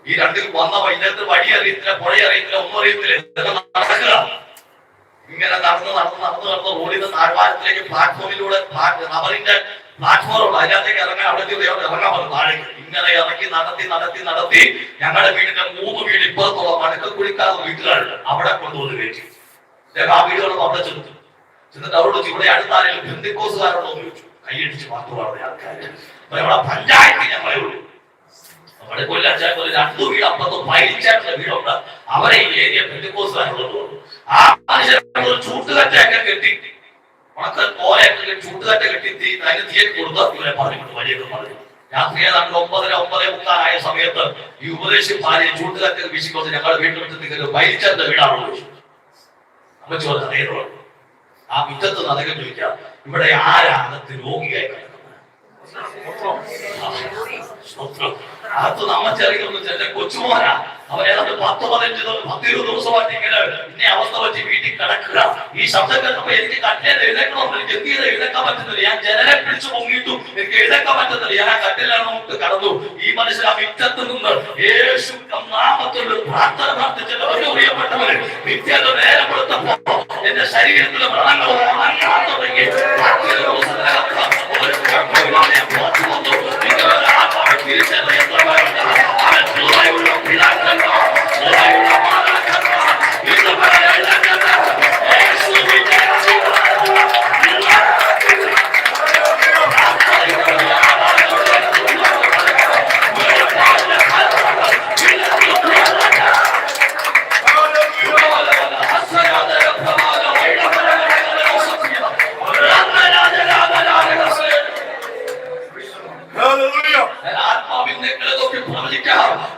ഈ 2 വന്ന വൈകുന്നേരത്ത് വഴി അറിയത്തില്ല, പുഴ അറിയത്തില്ല, ഒന്നും അറിയത്തില്ല. നടക്കുക. ഇങ്ങനെ നടന്ന് റോഡിൽ നിന്ന് താഴ്വാരത്തിലേക്ക് പ്ലാറ്റ്ഫോമിലൂടെ റബറിന്റെ പ്ലാറ്റ്ഫോമുണ്ട്, അതിനകത്തേക്ക് ഇറങ്ങാൻ അവിടെ ഇറങ്ങാൻ പറഞ്ഞു. താഴേക്ക് ഇങ്ങനെ ഇറക്കി നടത്തി ഞങ്ങളുടെ വീടിന്റെ 3 വീട് ഇപ്പുറത്തുള്ള മടക്കക്കുഴിക്കാർ വീട്ടുകാരുണ്ട്. അവിടെ കൊണ്ടുവന്ന് കയറ്റി. ആ വീടുകളൊന്നും അവിടെ ചെന്നിട്ട് അവരോട് ഇവിടെ അടുത്താരെങ്കിലും ബന്ധുക്കോസുകാരോടോ എന്ന് ചോദിച്ചു. കൈയടിച്ച് മാത്രമാണ് ആൾക്കാർ. നമ്മുടെ പഞ്ചായത്ത് ഞങ്ങളെ ഉള്ളൂ. നമ്മുടെ കൊല്ലച്ചാൽ 2 വീട് അപ്പുറത്ത് പൈലിച്ചാട്ടിലെ വീടുണ്ട്. അവരെ ഈ ഏരിയ ബന്ധുക്കോസുകാരുള്ളത്. ആ മനുഷ്യർ ചൂട്ടുകറ്റയൊക്കെ കെട്ടി ഉണക്ക കോലയൊക്കെ ചൂട്ടുകറ്റ കെട്ടി അതിന് തീയറ്റി കൊടുത്ത് ഇവരെ പറഞ്ഞു വഴിയൊക്കെ പറഞ്ഞു. രാത്രി ഏതാണ്ട് 9:30 ആയ സമയത്ത് ഈ ഉപദേശം ഭാര്യ ചൂട്ടുകറ്റൊക്കെ വീശിക്കൊണ്ട് ഞങ്ങളുടെ വീട്ടിൽ മുറ്റത്തേക്ക് പൈലിച്ചാട്ടിന്റെ വീടാണോ ചോദിച്ചു. അമ്മ ചോദിച്ചു അതേതോ. ആ മുറ്റത്ത് അദ്ദേഹം ചോദിക്കാം, ഇവിടെ ആരാകത്ത് രോഗിയായി കിടക്കുന്നത്? അത് നമ്മച്ചറിയുന്നു എന്റെ കൊച്ചുമോനാ. അവൻ ഏതാണ്ട് 10-15 ദിവസമായിട്ട് ഇങ്ങനെ ഇന്നെ അവസ്ഥ വെച്ച് വീട്ടിൽ കിടക്കുക. ഈ ശബ്ദം കേട്ടപ്പോ എനിക്ക് കട്ടിൽ എഴുതേക്കണം. എനിക്ക് എന്ത് ചെയ്ത് എഴുതേക്കാൻ പറ്റുന്നില്ല. ഞാൻ ജനലെ പിടിച്ചു പൊങ്ങിയിട്ടും എനിക്ക് എഴുതേക്കാൻ പറ്റുന്നില്ല. ഞാൻ ആ കട്ടിലാണ് കടന്നു. ഈ മനുഷ്യൻ ആ മിറ്റത്ത് നിന്ന് യേശു നാമത്തിൽ പ്രാർത്ഥന പ്രാർത്ഥിച്ചിട്ട് പ്രിയപ്പെട്ടവര് നിത്യത് നേരം കൊടുത്തപ്പോ എന്റെ ശരീരത്തിലെ വ്രണങ്ങൾ ഉണങ്ങാൻ തുടങ്ങി.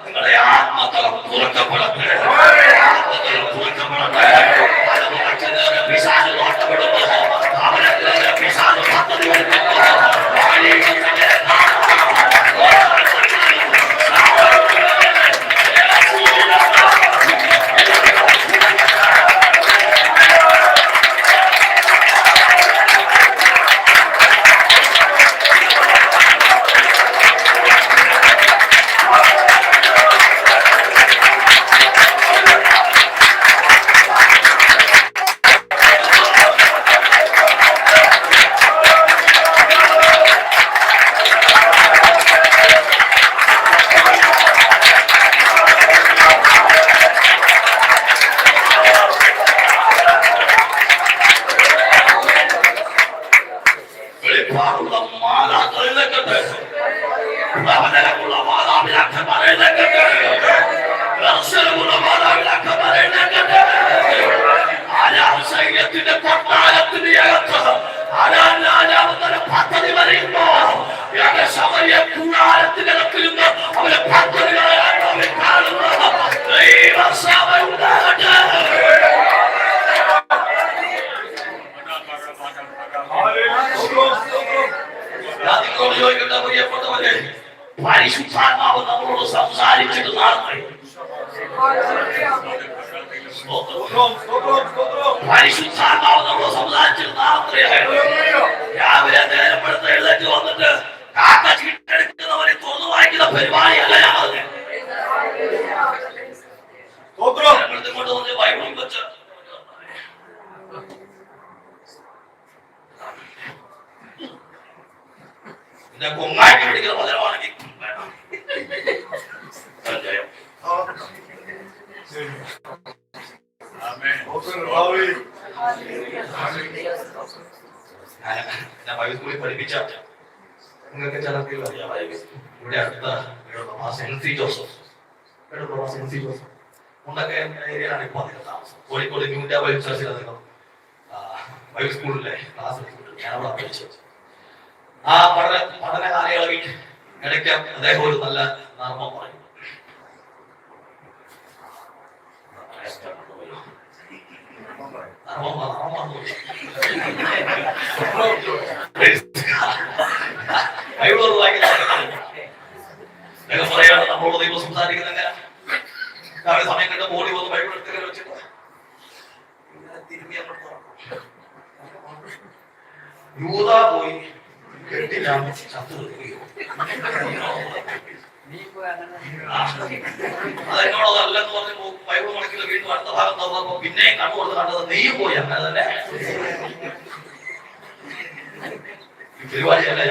നിങ്ങളുടെ ആത്മതലം തുറക്കപ്പെടട്ടെ. പരിശുദ്ധാത്മാവ് നമ്മളോട് സംസാരിച്ചിട്ട് നാളെ പരിശുദ്ധാത്മാവ് നമ്മളോട് സംസാരിച്ചിട്ട് നാളെ രാവിലെ നേരപ്പെടുത്ത എഴുന്നേറ്റ് വന്നിട്ട് കാക്ക ചീട്ടെടുക്കുന്നവരെ തുറന്നു വായിക്കുന്ന പരിപാടിയല്ല കൊണ്ട് വന്ന് ബൈബിളും വെച്ച് കൊങ്ങായിട്ട് പിടിക്കുന്ന പകരമാണെങ്കിൽ ഞാൻ ബൈബിൾ സ്കൂളിൽ പഠിപ്പിച്ച നിങ്ങൾക്ക് ചിലപ്പോൾ അറിയാമായിരിക്കും. ഇവിടെ അടുത്ത സെൻസി ജോസഫ് ഉണ്ടൊക്കെ ഏരിയയിലാണ് ഇപ്പോൾ അധികം താമസം. കോഴിക്കോട് ന്യൂ ഇന്ത്യ ബൈബിൾ ചർച്ചിൽ അദ്ദേഹം ബൈബിൾ സ്കൂളിലെ ക്ലാസ് എടുത്തിട്ടുണ്ട്. ഞാനവിടെ പഠിച്ചത്. ആ പഠന കാലയളവിൽ ഇടയ്ക്ക് അദ്ദേഹം ഒരു നല്ല നർമ്മം പറയും. പറയാണ് നമ്മളോട് ദൈവം സംസാരിക്കുന്നെങ്കിൽ സമയം കണ്ട് ഓടി വന്ന് ബൈബിൾ എടുത്ത് വെച്ചിട്ട് തിരുമ്പി യൂദാ പോയി കെട്ടിലാണ് ചത്തു അതെന്നോടതല്ലെന്ന് പറഞ്ഞ് ബൈബിൾ മണിക്കില്ല വീണ്ടും അടുത്ത ഭാഗം തുറന്നപ്പോ പിന്നെയും കണ്ണുകൊടുത്ത് കണ്ടത് നെയ്യും പോയി. അങ്ങനെ തന്നെ പരിപാടിയല്ല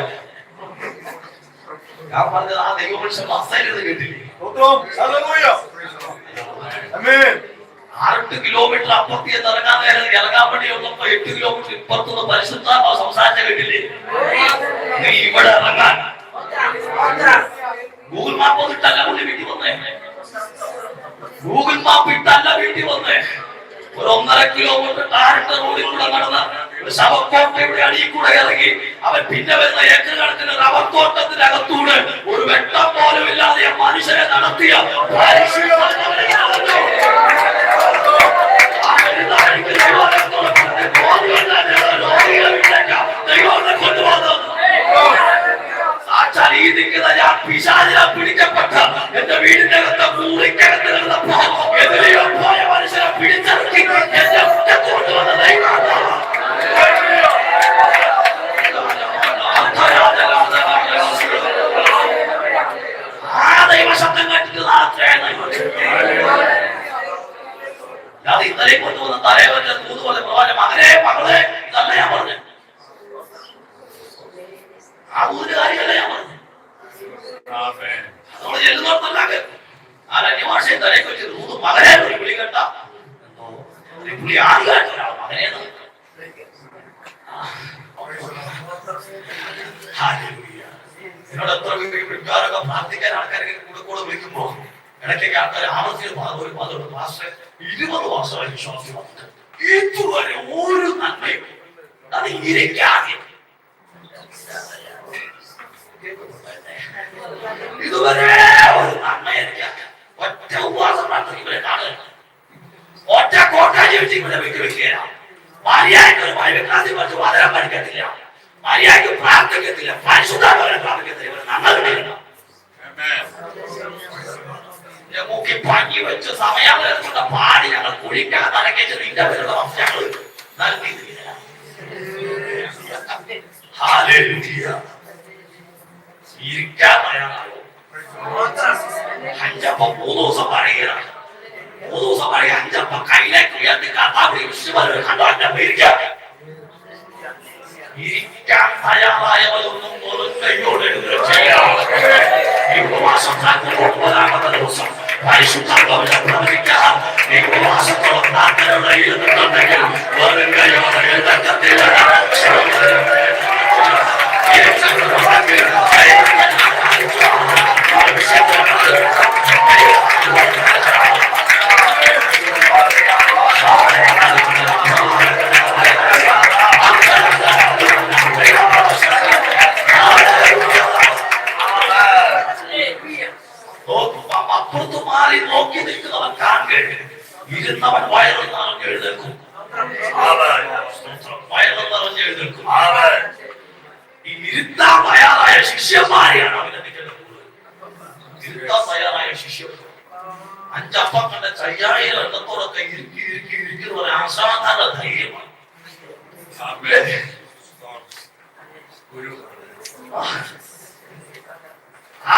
ഞാൻ പറഞ്ഞത്. ആ ദൈവമനുഷ്യൻ മസ്സയിലിരുന്ന് കേട്ടില്ലേ? 6 കിലോമീറ്റർ അപ്പുറത്ത് ഇറങ്ങാൻ നേരം ഇറങ്ങാൻ വേണ്ടി വന്നപ്പോ 8 കിലോമീറ്റർ ഇപ്പുറത്തുനിന്ന് പരിശുദ്ധാത്മാവ് സംസാരിച്ച കേട്ടില്ലേ? നീ ഇവിടെ ഇറങ്ങാൻ ഗൂഗിൾ മാപ്പ് ഇട്ടല്ല പുള്ളി വീട്ടിൽ വന്നേ. ഗൂഗിൾ മാപ്പ് ഇട്ടല്ല വീട്ടിൽ വന്നേ. ഒരു 1.5 കിലോമീറ്റർ ടാറിട്ട റോഡിൽ കൂടെ നടന്ന ശവക്കോട്ടയുടെ അടിയിൽ കൂടെ ഇറങ്ങി അവൻ പിന്നെ വരുന്ന ഏക്കർ കണക്കിന് റബ്ബർ തോട്ടത്തിനകത്തൂടെ ഒരു വെട്ടം പോലും ഇല്ലാതെ മനുഷ്യരെ നടത്തിയ സാക്ഷാൽ ഈ നിൽക്കുന്ന ഞാൻ പിശാചിനെ പിടിക്കപ്പെട്ട എന്റെ വീടിന്റെ അകത്ത് മൂളിക്കകത്ത് കിടന്നപ്പോ എതിരെയോ പോയ മനുഷ്യനെ പിടിച്ചിറക്കി എന്റെ മുറ്റത്ത് കൊണ്ടുവന്ന ദൈവമാണ്. ആ ദൈവശബ്ദം കേട്ടിട്ട് അത് ഇന്നലെ കൊണ്ടുവന്ന തലവന്റെ തൂത് പോലെ പ്രവാചകൻ മകനെ മകളെ ഇതല്ല ഞാൻ പറഞ്ഞു. ആ ഒരു കാര്യമല്ല ഞാൻ പറഞ്ഞു. നമ്മൾ ചെല്ലുന്നോർത്തല്ലാതെ ആ അന്യഭാഷയെ തലയൊക്കെ വെച്ച് തൂത് മകനെ വിളി കേട്ട പുള്ളി ആദ്യമായിട്ട് ഒരാൾ മകനെ എന്നോട് എത്ര വീട്ടുകാരൊക്കെ പ്രാർത്ഥിക്കാൻ ആൾക്കാരൊക്കെ കൂടെ വിളിക്കുമ്പോ ഇടയ്ക്കൊക്കെ ആൾക്കാർ ആവർത്തിച്ച് ഒരു പാതോട് മാസ്റ്റർ 20 വർഷമായി വിശ്വാസം വന്നിട്ട് ഇതുവരെ ഒരു നന്മയും അത് ഇരിക്കാതെ ഇതുവരെ ഒരു നന്മ എനിക്ക് ഒറ്റ ഉപവാസം പ്രാർത്ഥിക്കുമ്പോഴേ കാണുക. ഒറ്റ കോട്ട ജീവിച്ച് ഇവിടെ വെക്കുകയില്ല. മര്യാദയ്ക്ക് ഒരു ബൈബിൾ ക്ലാസ്സിൽ വെച്ച് വചനം പഠിക്കത്തില്ല. മര്യാദയ്ക്ക് പ്രാർത്ഥിക്കത്തില്ല. പരിശുദ്ധാത്മാവിനെ പ്രാർത്ഥിക്കത്തില്ല. ഇവർ നന്മ കിട്ടില്ല. മൂക്കി പഞ്ഞി വെച്ച് സമയാവരുടെ പാടി ഞങ്ങൾ കുഴിക്കകത്ത് അടക്കിച്ച് നിന്റെ വരുന്ന ഞങ്ങൾ നൽകിയില്ല. ഇരിക്കാൻ തയ്യാറായോ? 5 അപ്പം 3 ദിവസം പറയുകയാണ്. 3 ദിവസം പറയുക 5 അപ്പം കയ്യിലേക്ക് ഉയർത്തി കർത്താവിനെ വിശ്വസിച്ച് കണ്ടോ ഇരിക്കാൻ തയ്യാറായവരൊന്നും പോലും കൈയോട് ചെയ്യാം. ഈ ഉപവാസം 9 ദിവസം പരിശുദ്ധാത്മാവിനെ പ്രവചിക്കാം. ഈ ഉപവാസത്തോളം പ്രാർത്ഥനയുടെ ഇരുന്നിട്ടുണ്ടെങ്കിൽ വെറും കൈയോടെ എഴുന്നേൽക്കത്തില്ല. അപ്പുറത്ത് മാറി നോക്കി നിൽക്കുന്നവൻ കാണുകയാണ്. ഇരുന്നവൻ വയറും നിറഞ്ഞ് എഴുന്നേൽക്കും. വയറും നിറഞ്ഞ് എഴുന്നേൽക്കും. ഈ ഇരുത്താൻ തയ്യാറായ ശിഷ്യന്മാരെയാണ് അവന്റെ ഇരുത്താൻ തയ്യാറായ ശിഷ്യൻ. 5 അപ്പം കണ്ട 5000 എണ്ണത്തോടൊക്കെ ഇരിക്കി ഒരു അസാധാരണ ധൈര്യമാണ്.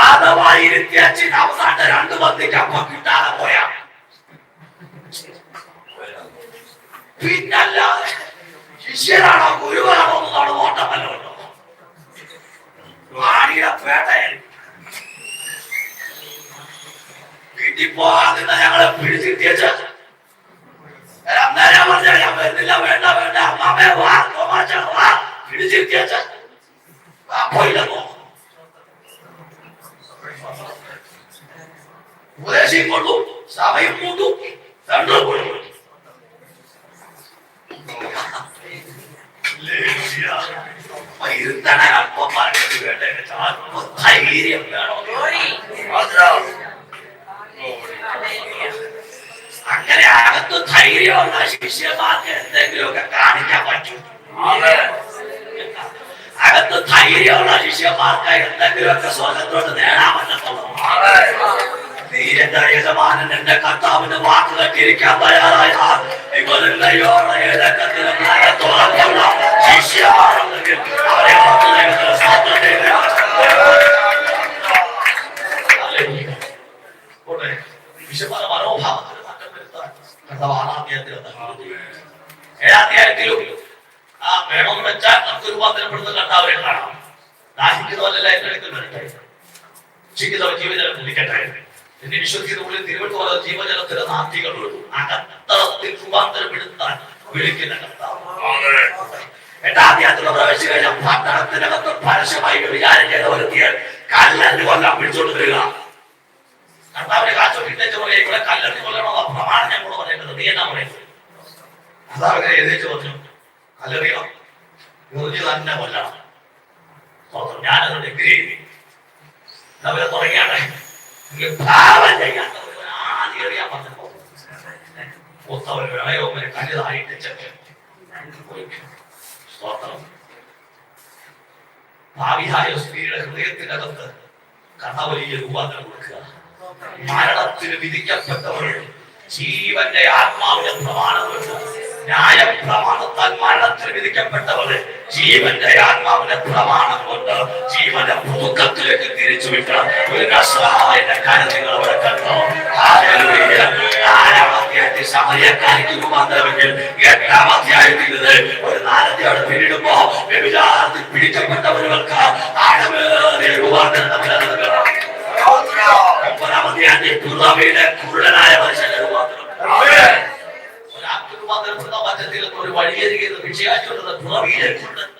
അഥവാ ഇരുത്തിയച്ചിന് അവസാനത്തെ 2 പന്തിക്ക് അപ്പം കിട്ടാതെ പോയാ പിന്നല്ലാതെ ശിഷ്യനാണോ ഗുരുവാണോ എന്നാണ് നോട്ടമല്ലോ. ആണിയുടെ പേട്ടയായി വീട്ടിൽ പോകാതെ ഞങ്ങളെ പിടിച്ചിട്ടിയച്ച് അന്നേരം പറഞ്ഞ ഞാൻ വരുന്നില്ല, വേണ്ട വേണ്ട അമ്മാമേ വാ തോമാച്ച വാ പിടിച്ചിട്ടിയച്ച് പോയില്ലെന്നോ ദശയും കൊണ്ടു, സഭയും കൊണ്ടു, രണ്ടും കൊണ്ടു. ധൈര്യം വേണോ? അങ്ങനെ അകത്ത് ധൈര്യമുള്ള ശിഷ്യന്മാർക്ക് എന്തെങ്കിലുമൊക്കെ കാണിക്കാൻ പറ്റും. അകത്ത് ധൈര്യമുള്ള ശിഷ്യന്മാർക്ക് എന്തെങ്കിലുമൊക്കെ സ്വർഗത്തോട്ട് നേടാൻ പറ്റത്തുള്ളൂ. നീ എന്റെ യജമാനൻ എന്റെ കർത്താവിന്റെ വാക്ക് കേട്ടിരിക്കാൻ തയ്യാറായാൽ ഇവരെല്ലയോടെ ഏതൊക്കത്തിലും തുറന്നുള്ള ശിഷ്യമാണെങ്കിൽ അവരെ വിശുദ്ധ മനോഭാവത്തിന് മാറ്റം വരുത്താൻ കർത്താവ് 7-ാം വേണമെന്ന് വെച്ചാൽ നമുക്ക് രൂപാന്തരപ്പെടുന്ന കർത്താവിനെ കാണാം. ദാഹിക്കുന്നവരല്ല എന്നെടുക്കൽ വരട്ടെ, ശിക്കുന്നവർ ജീവജലം കുടിക്കട്ടെ. എന്നെ വിശ്വസിക്കുന്ന ഉള്ളിൽ തിരുവനന്തപുരം ജീവജലത്തിന്റെ നാട്ടികൾ അകത്തളത്തിൽ രൂപാന്തരപ്പെടുത്താൻ വിളിക്കുന്ന കർത്താവ്. 8-ാം അധ്യായത്തിലുള്ള പ്രവേശിച്ചു കഴിഞ്ഞാൽ പട്ടണത്തിനകത്ത് പരസ്യമായി വിചാരം ചെയ്ത ഒരുത്തിയെ കല്ലെറിഞ്ഞ് കൊല്ലാൻ പിടിച്ചോണ്ട് വരിക. കർത്താവിനെ കാച്ചോട്ടിട്ടേച്ച് പറയും, ഇവിടെ കല്ലെറിഞ്ഞ് കൊല്ലണമെന്ന പ്രമാണം ഞങ്ങളോട് പറയുന്നത്. നീ എന്നാ പറയുന്നത്? കർത്താവിനെ എഴുതിച്ചു പറഞ്ഞു, കല്ലെറിയണം, എറിഞ്ഞ് തന്നെ കൊല്ലണം. ഞാനത് ഡിഗ്രി അവരെ തുടങ്ങിയാണ്. പാവം ചെയ്യാത്തവർ ആദ്യം എറിയാൻ പറഞ്ഞപ്പോ ഒത്തവർ വിളയോമനെ കല്ലുതായിട്ട് ഭാവിയായ സ്ത്രീയുടെ ഹൃദയത്തിനകത്ത് കർത്താവ് വലിയ രൂപാന്തരം കൊടുക്കുക. മരണത്തിന് വിധിക്കപ്പെട്ടവർ ജീവന്റെ ആത്മാവിന്റെ പ്രമാണം കൊണ്ട്, ന്യായ പ്രമാണത്താൽ മരണത്തിന് വിധിക്കപ്പെട്ടവർ ജീവന്റെ ആത്മാവിന്റെ പ്രമാണം കൊണ്ട് ജീവന്റെ പുതുക്കത്തിലേക്ക് തിരിച്ചുവിട്ട ഒരു നസ്രായന്റെ കാര്യങ്ങൾ അവിടെ കണ്ടോ. സമയക്കാരിക്ക് രൂപാന്തരമെങ്കിൽ 8-ാം അധ്യായത്തിൽ ഒരു നാരത്തിയോടെ പിന്നിടുമ്പോ വ്യഭിചാരത്തിൽ പിടിക്കപ്പെട്ടവർക്ക് ആഴമേറിയ രൂപാന്തരം. 9-ാം അധ്യായത്തിൽ പുറമേലെ കുരുടനായ മനുഷ്യന്റെ രൂപാന്തരം. ഒരു വഴിയരികിൽ വിഷയാച്ചുകൊണ്ടത് പുറമേലെ കുരുടൻ.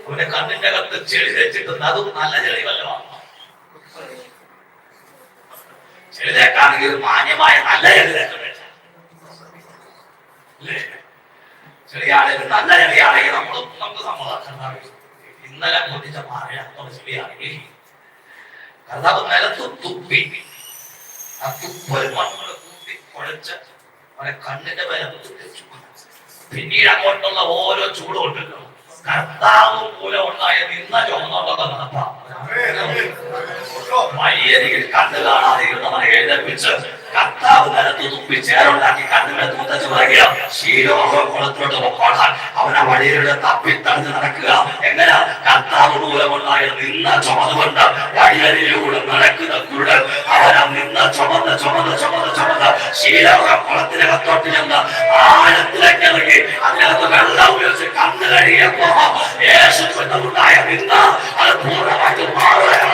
അവന്റെ കണ്ണിന്റെ അകത്ത് ചെളി വെച്ചിട്ടുണ്ട്. അതും നല്ല ചെളിവല്ല, ചെളിതേക്കാണെങ്കിൽ മാന്യമായ നല്ല ചെളിതേക്ക. ചെളിയാണെങ്കിൽ നല്ല ചെളിയാണെങ്കിൽ നമുക്ക് സമ്മതം. ഇന്നലെ പൊട്ടിച്ച മാറിയാത്തോടെ ചെളിയാണെങ്കിൽ കർത്താവ് നിലത്ത് തുപ്പി ആ തുപ്പൽ മണ്ണുകൾ കൂട്ടി കുഴച്ച് അവരെ കണ്ണിന്റെ മേലെ വെച്ചു. പിന്നീട് അങ്ങോട്ടുള്ള ഓരോ ചൂടുണ്ടല്ലോ, കർത്താവ് മൂലം ഉണ്ടായ നിന്ന ചുമന്നുള്ളതൊക്കെ നടത്താം. വഴിയരികിൽ കണ്ണു കാണാതെ ഇരുന്നവനെ എഴുന്നേൽപ്പിച്ച് കർത്താവ് നിലത്ത് തുപ്പി ചേറുണ്ടാക്കി കണ്ണിനെ തൂത്തച്ച് പറയുക, ശീലോഹം കുളത്തോട്ട് പൊക്കോളാൻ. അവനെ വഴിയിലൂടെ തപ്പിത്തടഞ്ഞ് നടക്കുക. എങ്ങനെ? കർത്താവ് മൂലമുണ്ടായ നിന്ന ചുമന്നുകൊണ്ട് വഴിയരിയിലൂടെ നടക്കുന്ന കുരുടൻ അവനെ നിന്ന ചുമന്ന് ചുമന്ന് ചുമന്ന് ചുമന്ന് ശീലോഹം കുളത്തിനകത്തോട്ട് ചെന്ന് ആഴത്തിലേക്ക് ഇറങ്ങി അതിനകത്ത് വെള്ളം ഉപയോഗിച്ച് കണ്ണു കഴിയപ്പോ യേശുണ്ടായ നിന്ന അത് പൂർണ്ണമായിട്ട് മാറുകയാണ്.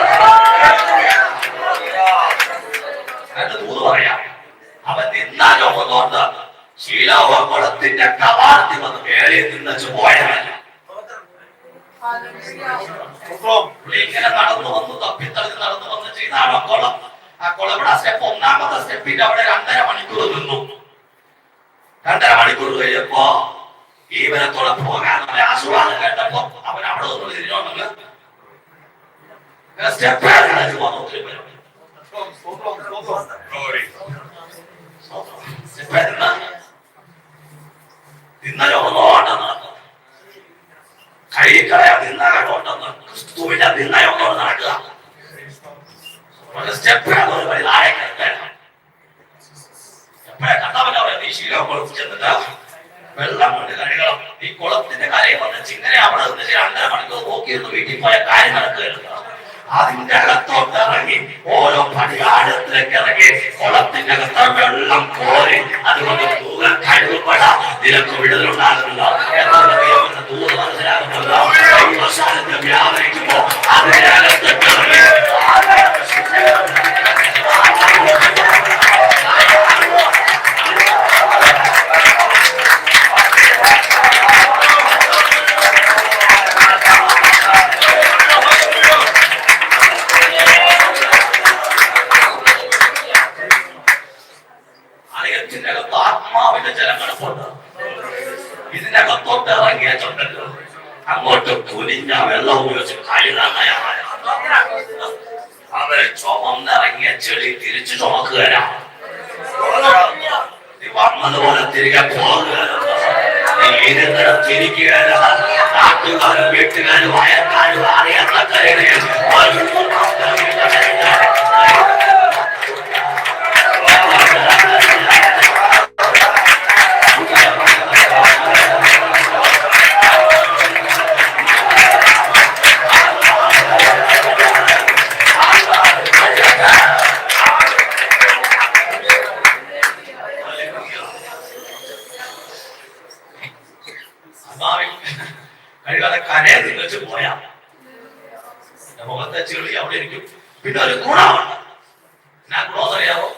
അവൻ നിന്നാലോ ഒന്നുകൊണ്ട് ശീലോഹകുളത്തിന്റെ കവാടത്തിൽ വന്ന് മേളിൽ നിന്ന് പോയവൻ ഇങ്ങനെ നടന്നു വന്നു തപ്പിത്തടഞ്ഞ് നടന്നു വന്ന് ചെയ്താണോ കുളം. ആ കുളവിടെ സ്റ്റെപ്പ് 1-ാമത്തെ സ്റ്റെപ്പിന്റെ അവിടെ 2.5 മണിക്കൂർ നിന്നു. 2.5 മണിക്കൂർ കഴിഞ്ഞപ്പോ ഈവനത്തോടെ പോകാൻ ആശീർവാദം കേട്ടപ്പോ അവൻ അവിടെ നിന്ന് തിരിഞ്ഞോണ്ടല്ലോ സ്റ്റെപ്പ് കഴിക്കളയാ നിന്നോണ്ടെന്ന് ക്രിസ്തുവിന്റെ നിന്നയോട് നടക്കുക. സ്റ്റെപ്പ് വെള്ളം കൊണ്ട് കഴുകണം. ഈ കുളത്തിന്റെ കരയിൽ വന്ന് ചിങ്ങനെ അവിടെ നിന്ന് 2.5 മണിക്കൂർ നോക്കിയിരുന്നു വീട്ടിൽ പോയ കാര്യം നടക്കുകയാണ്. അതിന്റെ അകത്തോട്ട് ഇറങ്ങി ഓരോ പടികാടത്തിലേക്ക് ഇറങ്ങി കുളത്തിന്റെ അകത്ത് വെള്ളം കോരി അതുകൊണ്ട് തൂകൾ കഴിവുപെടാം. നിനക്ക് വിടുതലുണ്ടാകുന്നില്ല എന്നുള്ള ദൈവത്തിന്റെ തൂത് മനസ്സിലാകുന്നില്ല. വ്യാപരിക്കുമ്പോ അതിന്റെ അകത്തേക്ക് ഇറങ്ങി ഇതിനകത്തോട്ട് ഇറങ്ങിയിട്ടുണ്ടല്ലോ, അങ്ങോട്ട് കുനിഞ്ഞ വെള്ളം ഉപയോഗിച്ച് കഴുകാൻ തയ്യാറായ അവരെ ചുമന്നിറങ്ങിയ ചെളി തിരിച്ചു ചുമക്കുകയാണ്. വന്നതുപോലെ തിരികെ പോകുകയാണ്. തിരിക്കുകയല്ല. നാട്ടുകാരും വീട്ടുകാരും അയൽക്കാരും അറിയാത്ത കരയിൽ കഴിയാതെ കരയിൽ വെച്ച് പോയാ മുഖത്തെ ചെളി അവിടെ ഇരിക്കും. പിന്നെ ഒരു ഗുണമുണ്ട്. ഞാൻ ഗുണം അറിയാവോ?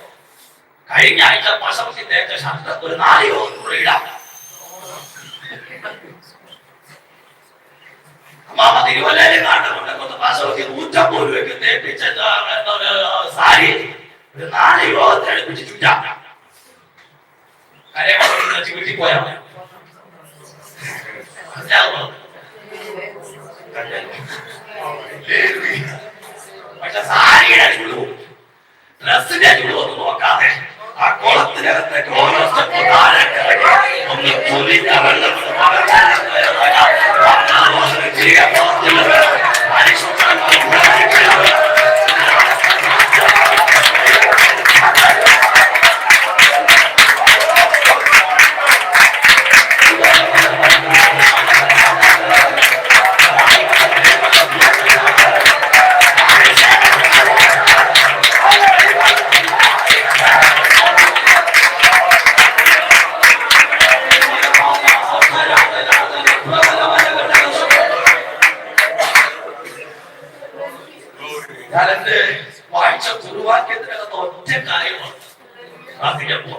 കഴിഞ്ഞ ആഴ്ച പശമത്തി തേച്ച ഷർട്ട് ഒരു 4 കൂടെ ഇടാം. അമ്മാമ തിരുവല്ലയിലെ നാട്ടുകൊണ്ട് പശമത്തി 150 രൂപയ്ക്ക് തേപ്പിച്ച സാരി ഒരു 4 യോഗത്തെ അടുപ്പിച്ച് ചുറ്റാം. കരയെ വെച്ച് വീട്ടിൽ പോയാ പക്ഷെ സാരിയുടെ ചുളിവും ഡ്രസ്സിന്റെ ചുളിവൊന്നും നോക്കാതെ ആ കുളത്തിനകത്തേക്ക് ഓരോ സ്റ്റെപ്പ് താഴെ ഒന്ന് തുലിഞ്ഞ വെള്ളം ഞാനെന്റെ വായിച്ച കുറുവാക്യത്തിനകത്ത് ഒറ്റ കാര്യമാണ്.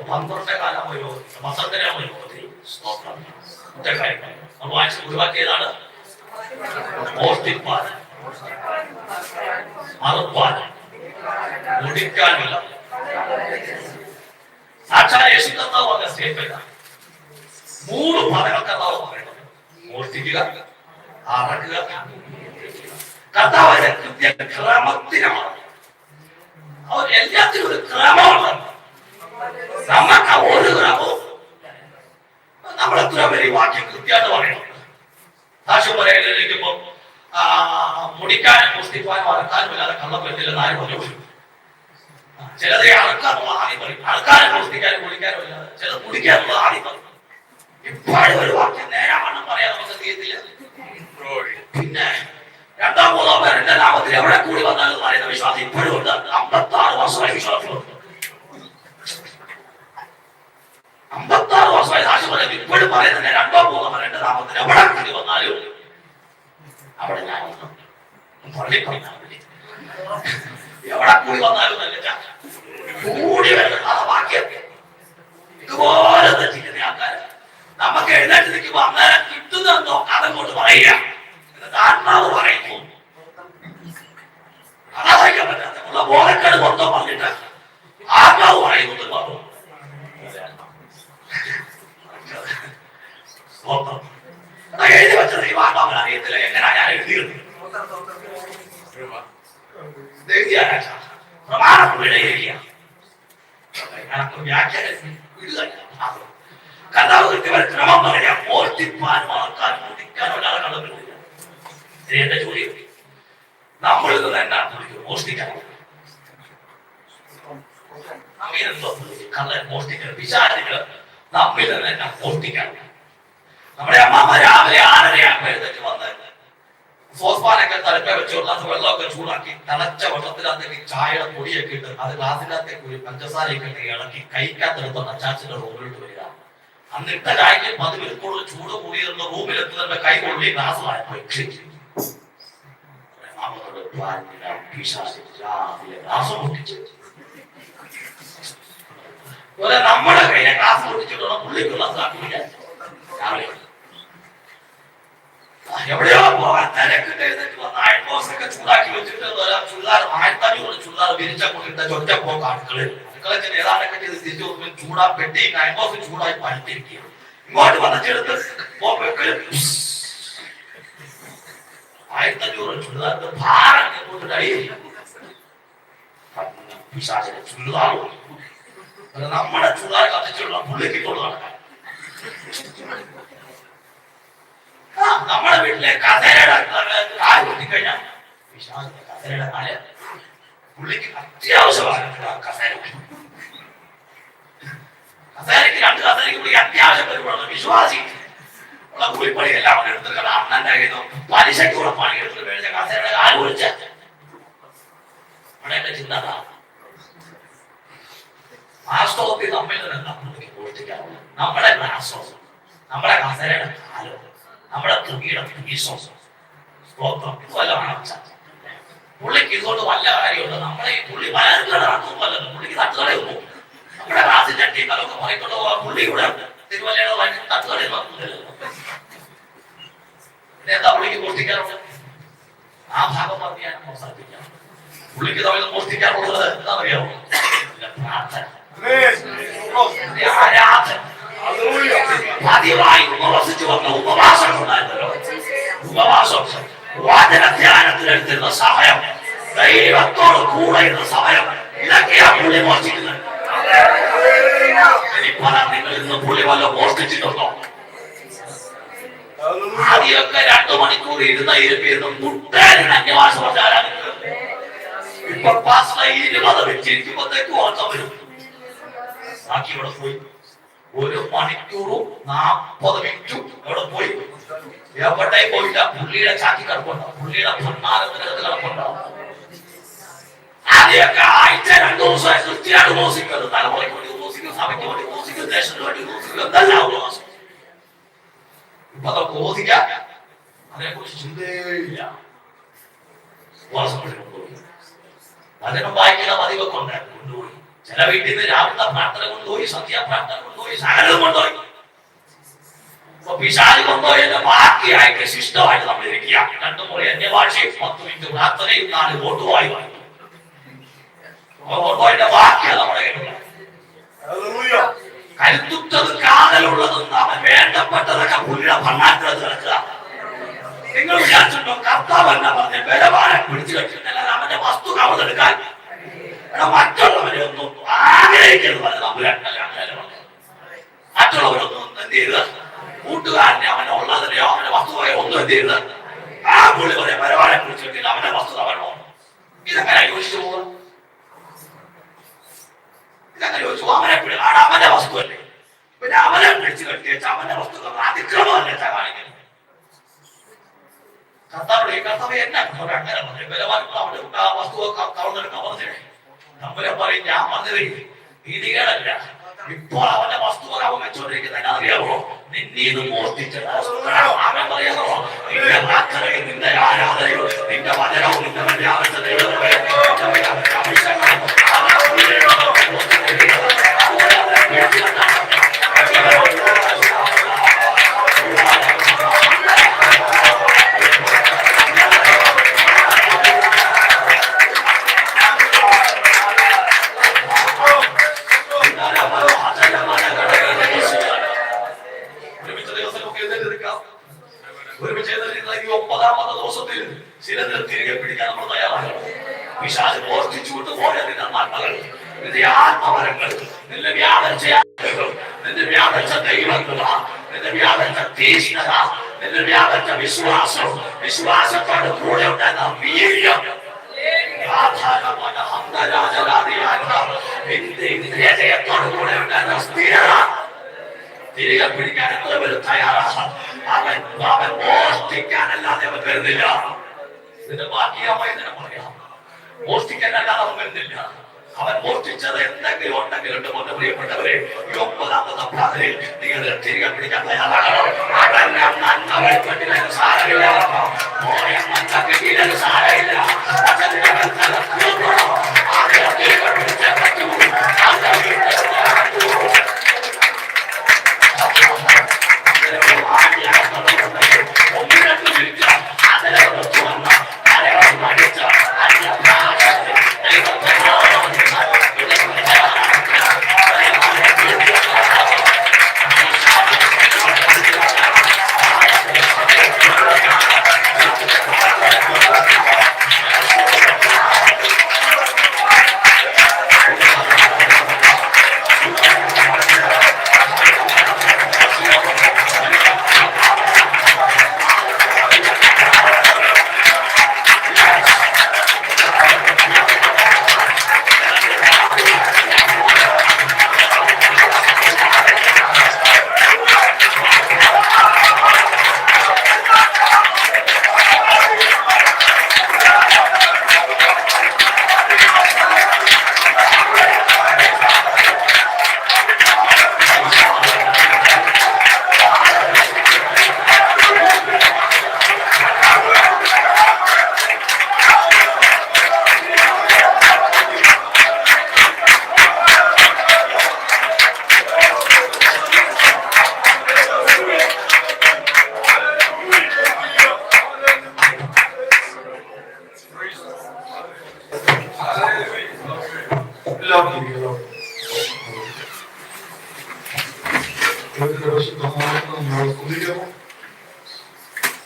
12 കാലമയോ വസന്തരാമയോ ഒറ്റ കാര്യം നമ്മൾ വായിച്ച കുറുവാക്യതാണ്. മോഷ്ടിപ്പാൻ, മറുപ്പാൻ, മുടിക്കാനില്ല. സാക്ഷാൽ യേശു കർത്താവ് പറഞ്ഞ സ്റ്റേറ്റ്മെന്റ് 3 പദങ്ങൾ കർത്താവ് പറയുന്നത്. മോഷ്ടിക്കുക, അറക്കുക, കർത്താവിന്റെ കൃത്യ ക്രമത്തിനാണ്. അവർ എല്ലാത്തിനും ഒരു ക്രമമാണ്. നമുക്ക് ഒരു ക്രമവും നമ്മളെത്ര പേര് വാക്യം കൃത്യമായിട്ട് പറയുന്നുണ്ട്. സാക്ഷ്യപരയിലിരിക്കുമ്പോ മുടിക്കാനും മോഷ്ടിപ്പാനും അറക്കാനും ഇല്ലാതെ കള്ളം പറ്റില്ലെന്ന് ആരും പറഞ്ഞു. ചിലത് അറക്കാനുള്ള ആദ്യം പറയും, അറക്കാനും മോഷ്ടിക്കാനും കുടിക്കാനും ഇല്ലാതെ ചിലത് കുടിക്കാനുള്ള ആദ്യം പറയും. ഇപ്പോഴും ഒരു വാക്യം നേരാവണ്ണം പറയാൻ നമുക്ക് തീയത്തില്ല. പിന്നെ 2-3 പേർ എന്റെ നാമത്തിൽ എവിടെ കൂടി വന്നാലും പറയുന്ന വിശ്വാസം ഇപ്പോഴും ഉണ്ട്. 56 വർഷമായി വിശ്വാസമുണ്ട്. 56 വർഷമായി സാക്ഷി പറയുന്നത് ഇപ്പോഴും പറയുന്നത് 2-3 പേർ എന്റെ നാമത്തിൽ എവിടെ കൂടി വന്നാലും അവിടെ ഞാൻ പള്ളി പറഞ്ഞാൽ എവിടെ കൂടി വന്നാലും നല്ല കൂടി വരുന്ന ആ വാക്യം ഇതുപോലെ തെറ്റിക്കുന്ന ആൾക്കാർ നമുക്ക് എഴുന്നേറ്റ് നിൽക്കുമ്പോ അന്നേരം കിട്ടുന്നതെന്തോ അതങ്ങോട്ട് പറയുക. ആത്മാവ് പറയുന്നു അതായിരിക്കാൻ പറ്റാത്ത ബോധക്കേട് മൊത്തം പറഞ്ഞിട്ട് ആത്മാവ് പറയുന്നത് പറഞ്ഞു. എഴുതി വെച്ചത് ഈ ആത്മാവിന് അറിയത്തില്ല എങ്ങനെയാ ഞാൻ എഴുതിയത്. കഥാവ് ക്രമം പറയാം. മോഷ്ടിപ്പാൻ, മറക്കാൻ, മുടിക്കാനുള്ള കള്ളമില്ല. എന്റെ ജോലി നമ്മളിൽ നിന്ന് എന്താണ് മോഷ്ടിക്കണം. നമ്മെന്തോ കള്ള മോഷ്ടിക്കണം. വിശാലികൾ നമ്മിൽ നിന്ന് എന്നാ മോഷ്ടിക്കണം. നമ്മുടെ അമ്മമ്മ രാവിലെ 6:30 എഴുന്നേറ്റ് വന്ന് സോസ്പാനൊക്കെ തലപ്പേ വെച്ചുള്ള വെള്ളമൊക്കെ ചൂടാക്കി തിളച്ച വെള്ളത്തിനകത്തേക്ക് ചായയുടെ പൊടിയൊക്കെ ഇട്ട് അത് ഗ്ലാസിനകത്തേക്ക് ഒരു പഞ്ചസാരയൊക്കെ ഇളക്കി കഴിക്കാത്തെടുത്ത അച്ചാച്ചന്റെ റൂമിലോട്ട് വരിക. അന്നിട്ട ചായക്ക് 10 മിനിറ്റ് കൂടുതൽ ചൂട് കൂടിയിരുന്ന റൂമിലെത്തുന്ന കൈ കൊള്ളി ഗ്ലാസ്സായപ്പോ നമ്മുടെ കയ്യിലെ ഗ്ലാസ് പൊട്ടിച്ചിട്ടുള്ള പുള്ളിക്കുള്ള എവിടെയോ പോകാൻ തിരക്കിട്ട് എഴുന്നേറ്റ് വന്ന അയൽബോക്സൊക്കെ ചൂടാക്കി വെച്ചിട്ട് ചുരിദാർ 1500 ചുരിദാർ വിരിച്ച കൊണ്ടിട്ട് ഒറ്റ പോക്ക് അടുക്കളയിൽ ഏതാണ്ടൊക്കെ ചെയ്ത് തിരിച്ചു ചൂടാ പെട്ടി അയൽബോക്സ് ചൂടായി പഴുത്തിരിക്കുക. ഇങ്ങോട്ട് വന്നിട്ടെടുത്ത് 1500 ചുരിദാറിന്റെ ഭാരം കൊണ്ടിട്ടായി പിശാചിനെ ചുരിദാറും നമ്മുടെ ചുരിദാർ കത്തിച്ചുള്ള പുള്ളിക്കിട്ടുള്ള നമ്മുടെ വീട്ടിലെ കസേരയുടെ കാല് കുത്തിക്കഴിഞ്ഞാൽ പിശാചിന്റെ കസേരയുടെ കാല് പുള്ളിക്ക് അത്യാവശ്യമാണ്. കസേരയ്ക്ക് 2 കസേരയ്ക്ക് പുള്ളി അത്യാവശ്യം വരുമ്പോഴാണ് വിശ്വാസി ഉള്ള കൂലിപ്പണി എല്ലാം എടുത്തിട്ട് അണ്ണന്റെ കയ്യിൽ പലിശയ്ക്ക് കൂടെ പണി എടുത്തിട്ട് മേടിച്ച കസേരയുടെ കാല് കുറിച്ച് അവിടെ എന്റെ ചിന്ത ആശ്വാസത്തിൽ നമ്മിൽ നിന്ന് പ്രവർത്തിക്കാറുണ്ട്. നമ്മുടെ ആശ്വാസം, നമ്മുടെ കസേരയുടെ കാലം, നമ്മുടെ തുണിയുടെ പീസോ സ്തോത്രം ഇതുവല്ലതാണ്. പുള്ളിക്ക് ഇതുകൊണ്ട് വല്ല കാര്യമുണ്ട്. നമ്മളെ ഈ പുള്ളി പലർക്കും നടക്കുമല്ലോ, പുള്ളിക്ക് തട്ടുകടയൊന്നും നമ്മുടെ ക്ലാസിന്റെ ടീമൊക്കെ പോയിക്കൊണ്ട് പോകാൻ പുള്ളി ഇവിടെ തിരുവല്ലയുടെ തട്ടുകടയിൽ നടക്കുന്നില്ലല്ലോ. എന്താ പുള്ളിക്ക് മോഷ്ടിക്കാറുണ്ട്? ആ ഭാഗം പറഞ്ഞ് ഞാൻ അവസാനിപ്പിക്കാം. പുള്ളിക്ക് തമ്മിൽ മോഷ്ടിക്കാറുള്ളത് എന്താ അറിയാമോ? പ്രാർത്ഥന, ആരാധന, പതിവായി ഉപവസിച്ചു വന്ന ഉപവാസം ഉണ്ടായിരുന്നല്ലോ. ഉപവാസം വാചനധ്യാനത്തിലെടുത്തിരുന്ന സമയം, ദൈവത്തോട് കൂടെ ഇരുന്ന സമയം, ഇതൊക്കെയാ പുള്ളി മോഷ്ടിക്കുന്നത്. നിങ്ങൾ ഇന്ന് പുള്ളി വല്ല മോഷ്ടിച്ചിട്ടുണ്ടോ? ആദ്യമൊക്കെ 2 മണിക്കൂർ ഇരുന്ന് മുട്ടേരുടെ അന്യഭാഷ പറഞ്ഞാലാണ്. ഇപ്പൊ 20 മിനിറ്റ് ഇരിക്കുമ്പോഴത്തേക്കും ഓർക്കം വരും. ബാക്കി ഇവിടെ പോയി 1 മണിക്കൂറും 40 മിനിറ്റും ഇവിടെ പോയി. എവിടെ പോയില്ല. പുള്ളിയുടെ ചാക്കി കിടപ്പുണ്ടാവും, പുള്ളിയുടെ ഭണ്ണാരത്തിനകത്ത് കിടപ്പുണ്ടാവും. ആദ്യമൊക്കെ ആഴ്ച 2 ദിവസമായി കൃത്യമായിട്ട് ഉപവസിക്കുന്നത്. തലമുറയ്ക്ക് വേണ്ടി ഉപവസിക്കും, സഭയ്ക്ക് വേണ്ടി ഉപവസിക്കും, ദേശത്തിന് വേണ്ടി ഉപവസിക്കും, എന്തെല്ലാം ഉപവാസം. ഇപ്പൊ അതൊക്കെ ഉപവസിക്കാം, അതിനെക്കുറിച്ച് ചിന്തയില്ല. വചനം വായിക്കുന്ന പതിവൊക്കെ ഉണ്ടായിരുന്നു, കൊണ്ടുപോയി. ചില വീട്ടിൽ നിന്ന് രാവിലത്തെ പ്രാർത്ഥന കൊണ്ടുപോയി, സന്ധ്യാപ്രാർത്ഥന കൊണ്ടുപോയി, സകലം കൊണ്ടുപോയി. അപ്പൊ പിശാച് കൊണ്ടുപോയതിന്റെ ബാക്കിയായിട്ട് ശിഷ്ടമായിട്ട് നമ്മൾ ഇരിക്കുക. 2 മുറി അന്യഭാഷയും 10 മിനിറ്റ് പ്രാർത്ഥനയും 4 വോട്ടുമായി വായിക്കും. കൊണ്ടുപോയതിന്റെ ബാക്കിയാണ് നമ്മുടെ കേട്ടില്ല. കരുത്തുറ്റത് കാതലുള്ളതും അവൻ വേണ്ടപ്പെട്ടതൊക്കെ പുള്ളിയുടെ ഭണ്ണാരത്തിനകത്ത് കിടക്കുക. നിങ്ങൾ വിചാരിച്ചിട്ടുണ്ടോ കർത്താവ് എന്നാ പറഞ്ഞ ബലവാനെ പിടിച്ചു വെച്ചിട്ടില്ല അവന്റെ വസ്തു കവർന്നെടുക്കാൻ? മറ്റുള്ളവരെ ഒന്നും ആഗ്രഹിക്കരുത് പറഞ്ഞത് മറ്റുള്ളവരൊന്നും എന്ത് ചെയ്ത് കൂട്ടുകാരനെ അവനെ ഉള്ളതിനെയോ അവന്റെ വസ്തുവയോ ഒന്നും എന്ത് ചെയ്ത് ആ പുള്ളി പറയാൻ ബലവാനെ പിടിച്ചു വെച്ചിട്ട് അവന്റെ വസ്തു അവനോ? ഇതെങ്ങനെ യോജിച്ചു പോകുക? ഇതെങ്ങനെ യോജിച്ചു? അവനെ പിടിക്കാണ് അവന്റെ വസ്തു അല്ലേ, പിന്നെ അവനെ പിടിച്ചു കെട്ടി വെച്ച അവന്റെ വസ്തു അതിക്രമമല്ലേ കാണിക്കുന്നത്? കർത്താവ് എന്നെ അങ്ങനെ പറഞ്ഞു ബലവാനുള്ള അവന്റെ വസ്തു കവർന്നെടുക്കാൻ പറഞ്ഞേ. നമ്മളെ പറയും ഞാൻ പറഞ്ഞത് നീതികേടല്ല. ഇപ്പോൾ അവന്റെ വസ്തു അവൻ വെച്ചോണ്ടിരിക്കുന്നത് എന്നാ അറിയാമോ? നിന്നീത് മോഷ്ടിച്ചത് അവൻ പറയാമോ? നിന്റെ പ്രാർത്ഥനയും നിന്റെ ആരാധനയും നിന്റെ വചനവും നിന്റെ ഒമ്പതാമത്തെ ദിവസത്തിൽ ചിലതിൽ തിരികെ പിടിക്കാൻ നമ്മൾ തയ്യാറാകണം. പിശാച് മോഷ്ടിച്ചുകൊണ്ട് പോയതിന്റെ നന്മകൾ, നിന്റെ ആത്മവരങ്ങൾ, നിന്റെ വ്യാപരിച്ച നിന്റെ വ്യാപരിച്ച ദൈവങ്ങൾ, നിന്റെ വ്യാപരിച്ച തീഷ്ണത, നിന്റെ വ്യാപരിച്ച വിശ്വാസം, വിശ്വാസത്തോട് കൂടെ ഉണ്ടായിരുന്ന വീര്യം, വിജയത്തോട് കൂടെ ഉണ്ടായിരുന്ന സ്ഥിരത തിരികെ പിടിക്കാൻ എത്ര പേര് തയ്യാറാണ്? അവൻ മോഷ്ടിക്കാനല്ലാതെ അവൻ വരുന്നില്ല. ഇതിന്റെ ബാക്കിയാമായി തന്നെ പറയാം, മോഷ്ടിക്കാനല്ലാതെ അവൻ വരുന്നില്ല. അവൻ മോഷ്ടിച്ചത് എന്തെങ്കിലും ഉണ്ടെങ്കിലും കൊണ്ട് പ്രിയപ്പെട്ടവരെ, ഈ 9ാമത്തെ പ്രാർത്ഥനയിൽ നിങ്ങൾ തിരികെ പിടിക്കാൻ തയ്യാറാകണം. അതെല്ലാം നന്മ വെളിപ്പെട്ടില്ല സാരമില്ല, സാരമില്ല.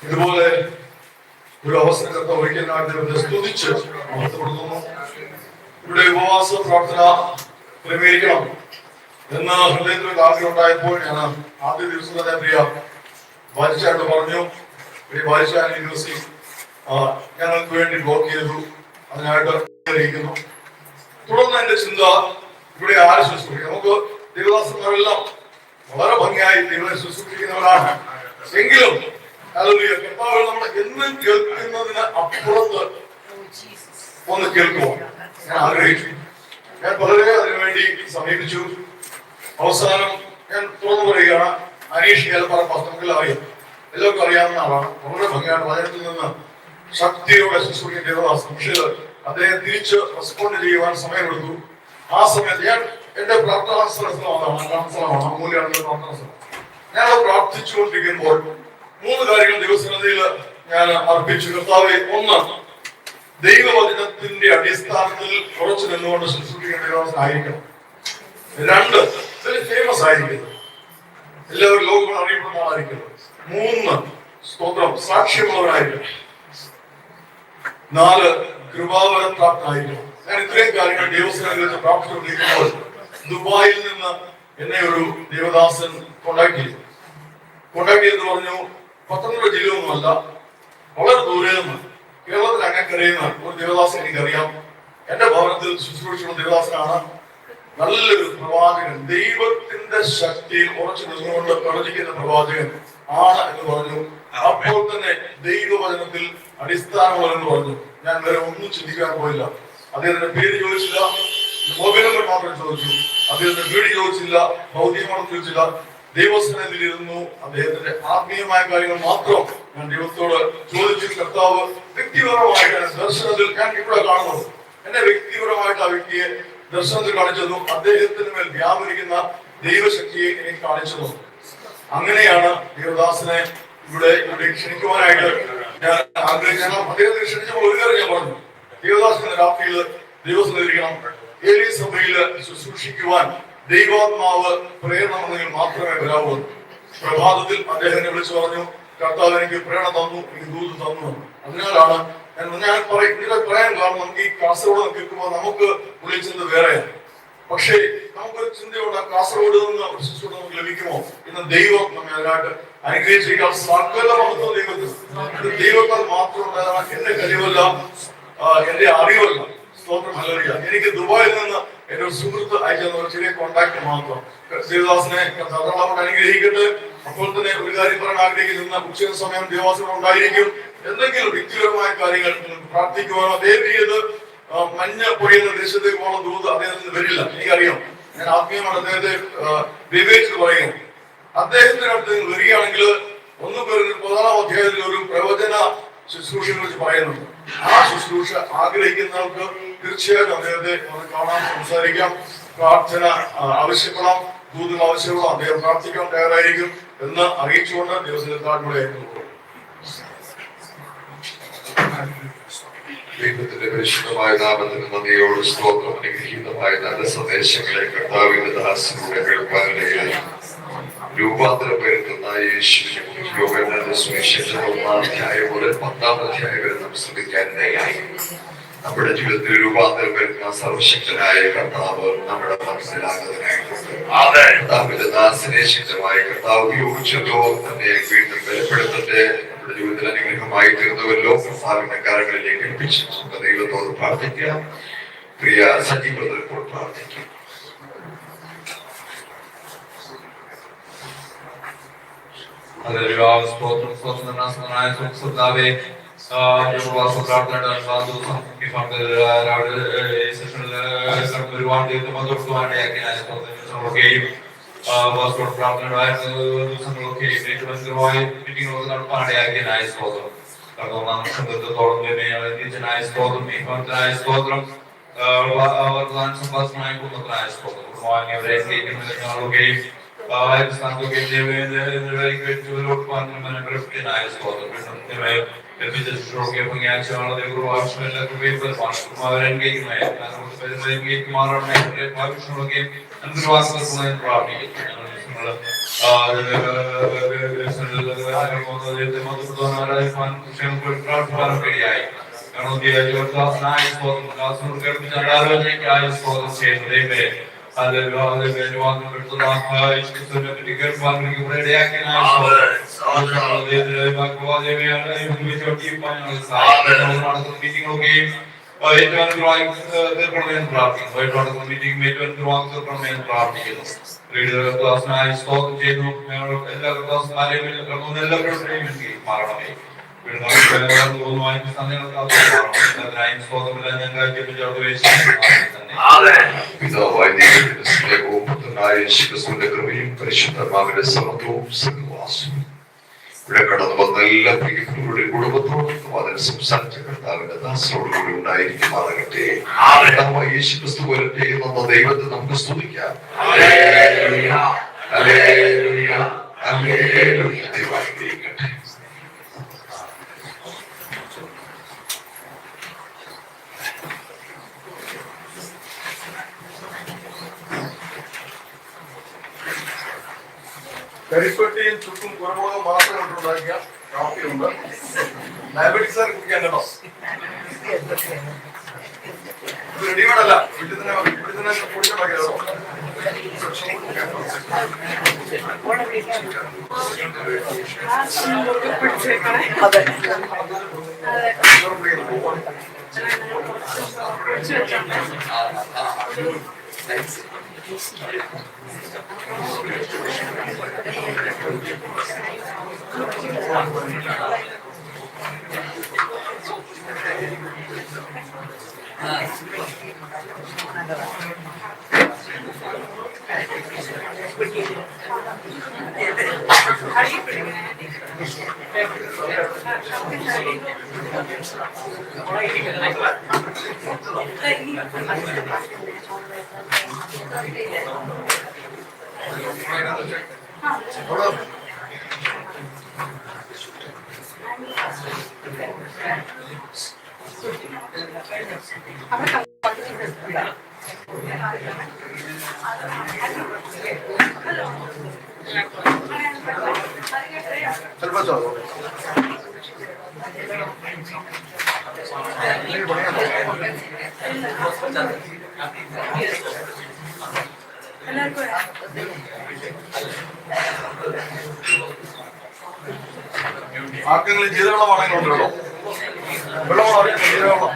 ഇതുപോലെ ഒരു അവസരം കർത്താവ് ഒരിക്കലായിട്ട് ദൈവത്തെ സ്തുതിച്ച് മഹത്വപ്പെടുത്തുന്നു. ഇവിടെ ഉപവാസ പ്രാർത്ഥന ക്രമീകരിക്കണം എന്ന് ഹൃദയത്തിൽ ഒരു ആഗ്രഹം ഉണ്ടായപ്പോൾ ഞാൻ ആദ്യ ദിവസം തന്നെ പ്രിയ വാരിച്ചായിട്ട് പറഞ്ഞു. വാരിച്ചാൻ യൂണിവേഴ്സിറ്റി ഞങ്ങൾക്ക് വേണ്ടി ബ്ലോക്ക് ചെയ്തു, അതിനായിട്ട് അറിയിക്കുന്നു. തുടർന്ന് എന്റെ ചിന്ത, ഇവിടെ ആര് ശുശ്രൂഷിക്കും? നമുക്ക് ദേവദാസന്മാരെല്ലാം വളരെ ഭംഗിയായി ദൈവത്തെ ശുശ്രൂഷിക്കുന്നവരാണ്. എങ്കിലും കർത്താവ് നമ്മൾ എന്നും കേൾക്കുന്നതിന് അപ്പുറത്ത് ഒന്ന് കേൾക്കുമോ ഞാൻ ആഗ്രഹിച്ചു. ഞാൻ വളരെ അതിനുവേണ്ടി സമീപിച്ചു. അവസാനം ഞാൻ തുറന്നു പറയുകയാണ്, അനീഷ് കേൾപ്പാറ നമുക്കെല്ലാം അറിയാം, എല്ലാവർക്കും അറിയാവുന്ന ആളാണ്. വളരെ ഭംഗിയാണ് വചനത്തിൽ നിന്ന് ശക്തിയോടെ ശുശ്രൂഷിക്കുന്ന ദേവദാസൻ. പക്ഷേ അദ്ദേഹം തിരിച്ച് റെസ്പോണ്ട് ചെയ്യുവാൻ സമയമെടുത്തു. ആ സമയത്ത് ഞാൻ എന്റെ പ്രാർത്ഥനാ സ്ഥലമാണ് അമൂല്യാണ് പ്രാർത്ഥനാ സ്ഥലം. ഞാൻ പ്രാർത്ഥിച്ചുകൊണ്ടിരിക്കുമ്പോൾ 3 കാര്യങ്ങൾ ദൈവസന്നിധിയിൽ ഞാൻ അർപ്പിച്ചു. കർത്താവെ, ഒന്ന്, ദൈവവചനത്തിന്റെ അടിസ്ഥാനത്തിൽ ഉറച്ചു നിന്നുകൊണ്ട് ശുശ്രൂഷിക്കേണ്ട ദേവദാസനായിരിക്കണം. 2, ഫേമസ് ആയിരിക്കുന്നത്, എല്ലാവരും ലോകം അറിയപ്പെടുന്ന ആളായിരിക്കണം. 3, സ്തോത്രം, സാക്ഷ്യമുള്ളവരായിരിക്കണം. 4, കൃപാവരം പ്രാപ്തനായിരിക്കണം. ഞാൻ ഇത്രയും കാര്യങ്ങൾ ദൈവസന്നിധിയിൽ വെച്ച് പ്രാർത്ഥിച്ചുകൊണ്ടിരിക്കുമ്പോൾ ദുബായിൽ നിന്ന് എന്നെ ഒരു ദേവദാസൻ കോണ്ടാക്ട് ചെയ്തെന്ന് പറഞ്ഞു. പത്തനംതിട്ട ജില്ലയൊന്നുമല്ല, വളരെ ദൂരെ നിന്ന്, കേരളത്തിൽ അങ്ങക്കറിയുന്ന ഒരു ദേവദാസൻ എനിക്കറിയാം. എന്റെ ഭവനത്തിൽ ശുശ്രൂഷിക്കുന്ന ദേവദാസനാണ്. നല്ലൊരു പ്രവാചകൻ, ദൈവത്തിന്റെ ശക്തിയിൽ ഉറച്ചു നിന്നുകൊണ്ട് പ്രവചിക്കുന്ന പ്രവാചകൻ ആണ് എന്ന് പറഞ്ഞു. അപ്പോൾ തന്നെ ദൈവവചനത്തിൽ അടിസ്ഥാനമുള്ളതെന്ന് പറഞ്ഞു. ഞാൻ വേറെ ഒന്നും ചിന്തിക്കാൻ പോയില്ല. അദ്ദേഹത്തിന്റെ പേര് ചോദിച്ചില്ല, മൊബൈൽ നമ്പർ മാത്രം ചോദിച്ചു. അദ്ദേഹത്തിന്റെ വീട് ചോദിച്ചില്ല, ഭൗതികമാണെന്ന് ചോദിച്ചില്ല. ദൈവസന്നിധിയിലിരുന്നു. അദ്ദേഹത്തിന്റെ ആത്മീയമായ കാര്യങ്ങൾ മാത്രം ഞാൻ ദൈവത്തോട് ചോദിച്ചു. കർത്താവ് വ്യക്തിപരമായിട്ടാണ് ദർശനത്തിൽ ഞാൻ ഇവിടെ കാണുന്നത്. എന്നെ വ്യക്തിപരമായിട്ട് ആ വ്യക്തിയെ ദർശനത്തിൽ കാണിച്ചതും അദ്ദേഹത്തിന് മേൽ വ്യാപരിക്കുന്ന ദൈവശക്തിയെ എനിക്ക് കാണിച്ചതും. അങ്ങനെയാണ് ദേവദാസനെ ഇവിടെ ക്ഷണിക്കുവാനായിട്ട് ഞാൻ ആഗ്രഹിച്ചു. അദ്ദേഹത്തെ ക്ഷണിച്ചപ്പോൾ ഒരു കാര്യം ഞാൻ പറഞ്ഞു, ദേവദാസന്റെ രാത്രിയിൽ ദൈവസന്നിധിക്കണം. ഏലിയ സഭയിൽ ശുശ്രൂഷിക്കുവാൻ ദൈവാത്മാവ് പ്രേരണമുണ്ടെങ്കിൽ മാത്രമേ വരാവൂ. പ്രഭാതത്തിൽ അദ്ദേഹത്തിനെ വിളിച്ചു പറഞ്ഞു, കർത്താവ് എനിക്ക് പ്രേരണ തന്നു, എനിക്ക് ദൂത് തന്നു. അതിനാലാണ് ഞാൻ പറയാൻ കാരണം, നമുക്ക് ഈ കാസർഗോഡ് കേൾക്കുമ്പോൾ നമുക്ക് വിളിച്ചത് വേറെയാണ്. പക്ഷേ നമുക്കൊരു ചിന്തയുണ്ട്, കാസർഗോഡ് നിന്ന് ഒരു ശുശ്രൂഷ നമുക്ക് ലഭിക്കുമോ? ഇന്ന് ദൈവം നമ്മെ അതിനായിട്ട് അനുഗ്രഹിച്ചിരിക്കാൻ സകല മഹത്വം ദൈവത്തിൽ. ദൈവത്താൽ മാത്രം ഉണ്ടായതാണ്. എന്റെ കഴിവല്ല, എന്റെ അറിവല്ല. സ്തോത്രം, ഹല്ലേലൂയ. എനിക്ക് ദുബായിൽ നിന്ന് എന്റെ ഒരു സുഹൃത്ത് അയച്ച ഒരു ചെറിയ കോണ്ടാക്ട് മാത്രം. ദേവദാസനെ ധാരാളം അനുഗ്രഹിക്കട്ടെ. അപ്പോൾ തന്നെ ഒരു കാര്യം പറയാൻ ആഗ്രഹിക്കുന്ന ഉച്ച സമയം ദേവദാസനം ഉണ്ടായിരിക്കും. എന്തെങ്കിലും വ്യക്തിപരമായ കാര്യങ്ങൾ പ്രാർത്ഥിക്കുവാനോ ദയവ് മഞ്ഞ പൊഴിയുന്ന ദേശത്തേക്ക് പോകുന്ന ദൂത് അദ്ദേഹത്തിന് വരില്ല. എനിക്കറിയാം. ഞാൻ ആത്മീയമാണ് അദ്ദേഹത്തെ വിവേചിച്ച് പറയുന്നു. അദ്ദേഹത്തിന്റെ അടുത്ത് വരികയാണെങ്കിൽ 1 അധ്യായത്തിൽ ഒരു പ്രവചന ശുശ്രൂഷയെ കുറിച്ച് പറയുന്നുണ്ട്. ആ ശുശ്രൂഷ ആഗ്രഹിക്കുന്നവർക്ക് തീർച്ചയായിട്ടും അദ്ദേഹത്തെ കാണാൻ, സംസാരിക്കാം, പ്രാർത്ഥന ആവശ്യപ്പെടാം, ദൂതുകൾ ആവശ്യപ്പെടാം. അദ്ദേഹം പ്രാർത്ഥിക്കാൻ തയ്യാറായിരിക്കും എന്ന് അറിയിച്ചുകൊണ്ട് ദിവസത്തിലൂടെ ദൈവത്തിന്റെ പരിശുദ്ധമായ നാമത്തിന് നന്ദിയോട് സ്തോത്രം. അനുഗ്രഹീതമായ നല്ല സന്ദേശങ്ങളെ കർത്താവിന്റെ ദാസനൂടെ കേൾക്കാനിടയായി. രൂപാന്തരം വരുത്തുന്ന യേശുവിനെ സുവിശേഷം 1-ാം അധ്യായം മുതൽ 10-ാം അധ്യായം വരെ നാം ശ്രദ്ധിക്കാനിടയായി. നമ്മുടെ ജീവിതത്തിൽ രൂപാന്തരം വരുന്ന സർവശക്തനായ കർത്താവ് നമ്മുടെ മനസ്സിലാകുന്നതിനായിട്ടുണ്ട്. കർത്താവിന്റെ ദാസനെ ശക്തമായ കർത്താവ് ഉപയോഗിച്ചല്ലോ, തന്നെ വീണ്ടും ബലപ്പെടുത്തട്ടെ. നമ്മുടെ ജീവിതത്തിൽ അനുഗ്രഹമായി തീർന്നുവല്ലോ. കർത്താവിന്റെ കരങ്ങളിലേക്ക് ഏൽപ്പിച്ച് നമുക്ക് ദൈവത്തോട് പ്രാർത്ഥിക്കാം. പ്രിയ സജീവതോട് ഇപ്പോൾ പ്രാർത്ഥിക്കാം. ഒരുപാട് ദിവസങ്ങളൊക്കെ മീറ്റിങ്ങുകളൊക്കെ നടപ്പാനിടയാക്കിയ സ്തോത്രം. സംഘത്തോളം തന്നെയായ സ്തോത്രം, നിയമത്തിനായ സ്തോത്രം, സംഭാഷണമായ കുടുംബത്തിനായ സ്തോത്രം. കുടുംബാംഗങ്ങളെ ഞങ്ങളൊക്കെയും കാര്യങ്ങൾ പ്രാർത്ഥിക്കാനൊക്കെ ഇടയായി. ക്ലാസ്സിനായി സ്തോത്രം, ക്ലാസ്സിനോട് കേൾപ്പിച്ച ആലോചനയ്ക്കായി സ്തോത്രം ചെയ്യുന്നത്. ക്ലാസ്സിനായി സ്തോത്രം ചെയ്യുന്നു. ഞങ്ങൾ എല്ലാ ക്ലാസ്സുകാരെയും എല്ലാവരുടെയും മാറണമേ. പിതാവായ ദൈവത്തിന്റെ സ്നേഹവും പുത്രനായ യേശുക്രിസ്തുവിന്റെ കൃപയും പരിശുദ്ധാത്മാവിന്റെ സമത്വവും സഹവാസവും ഇവിടെ കടന്നു വന്ന എല്ലാ പ്രിയപ്പെട്ടവരുടെ കുടുംബത്തോടൊപ്പം അതിന് സംസാരിച്ച കർത്താവിന്റെ ദാസനോടുകൂടി ഉണ്ടായിരിക്കുമാറാകട്ടെ. കർത്താവായ യേശുക്രിസ്തു വരട്ടെ എന്ന ദൈവത്തെ നമുക്ക് സ്തുതിക്കാം. Hallelujah, hallelujah, hallelujah. ദൈവം അനുഗ്രഹിക്കട്ടെ. കരിപ്പെട്ടിയും ചുക്കും കുരുമുളകും മാത്രം കൊണ്ടുണ്ടാക്കിയ കാപ്പിയുണ്ട്. ഡയബറ്റിക്സുകാർ കുടിക്കാൻ കേട്ടോ. ഇത് റെഡിമേഡ് അല്ല, വീട്ടിൽ തന്നെ പൊടിച്ചുണ്ടാക്കിയതോ. ആർക്കെങ്കിലും ജീരവെള്ളമാണെങ്കിൽ ഉണ്ടല്ലോ. വെള്ളമാണ് അറിയാം, ജീരവെള്ളം.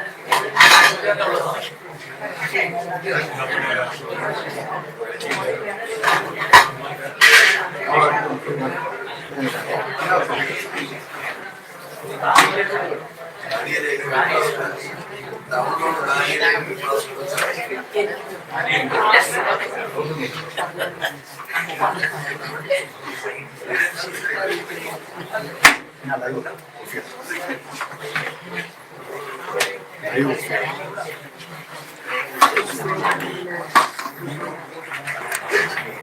Ahí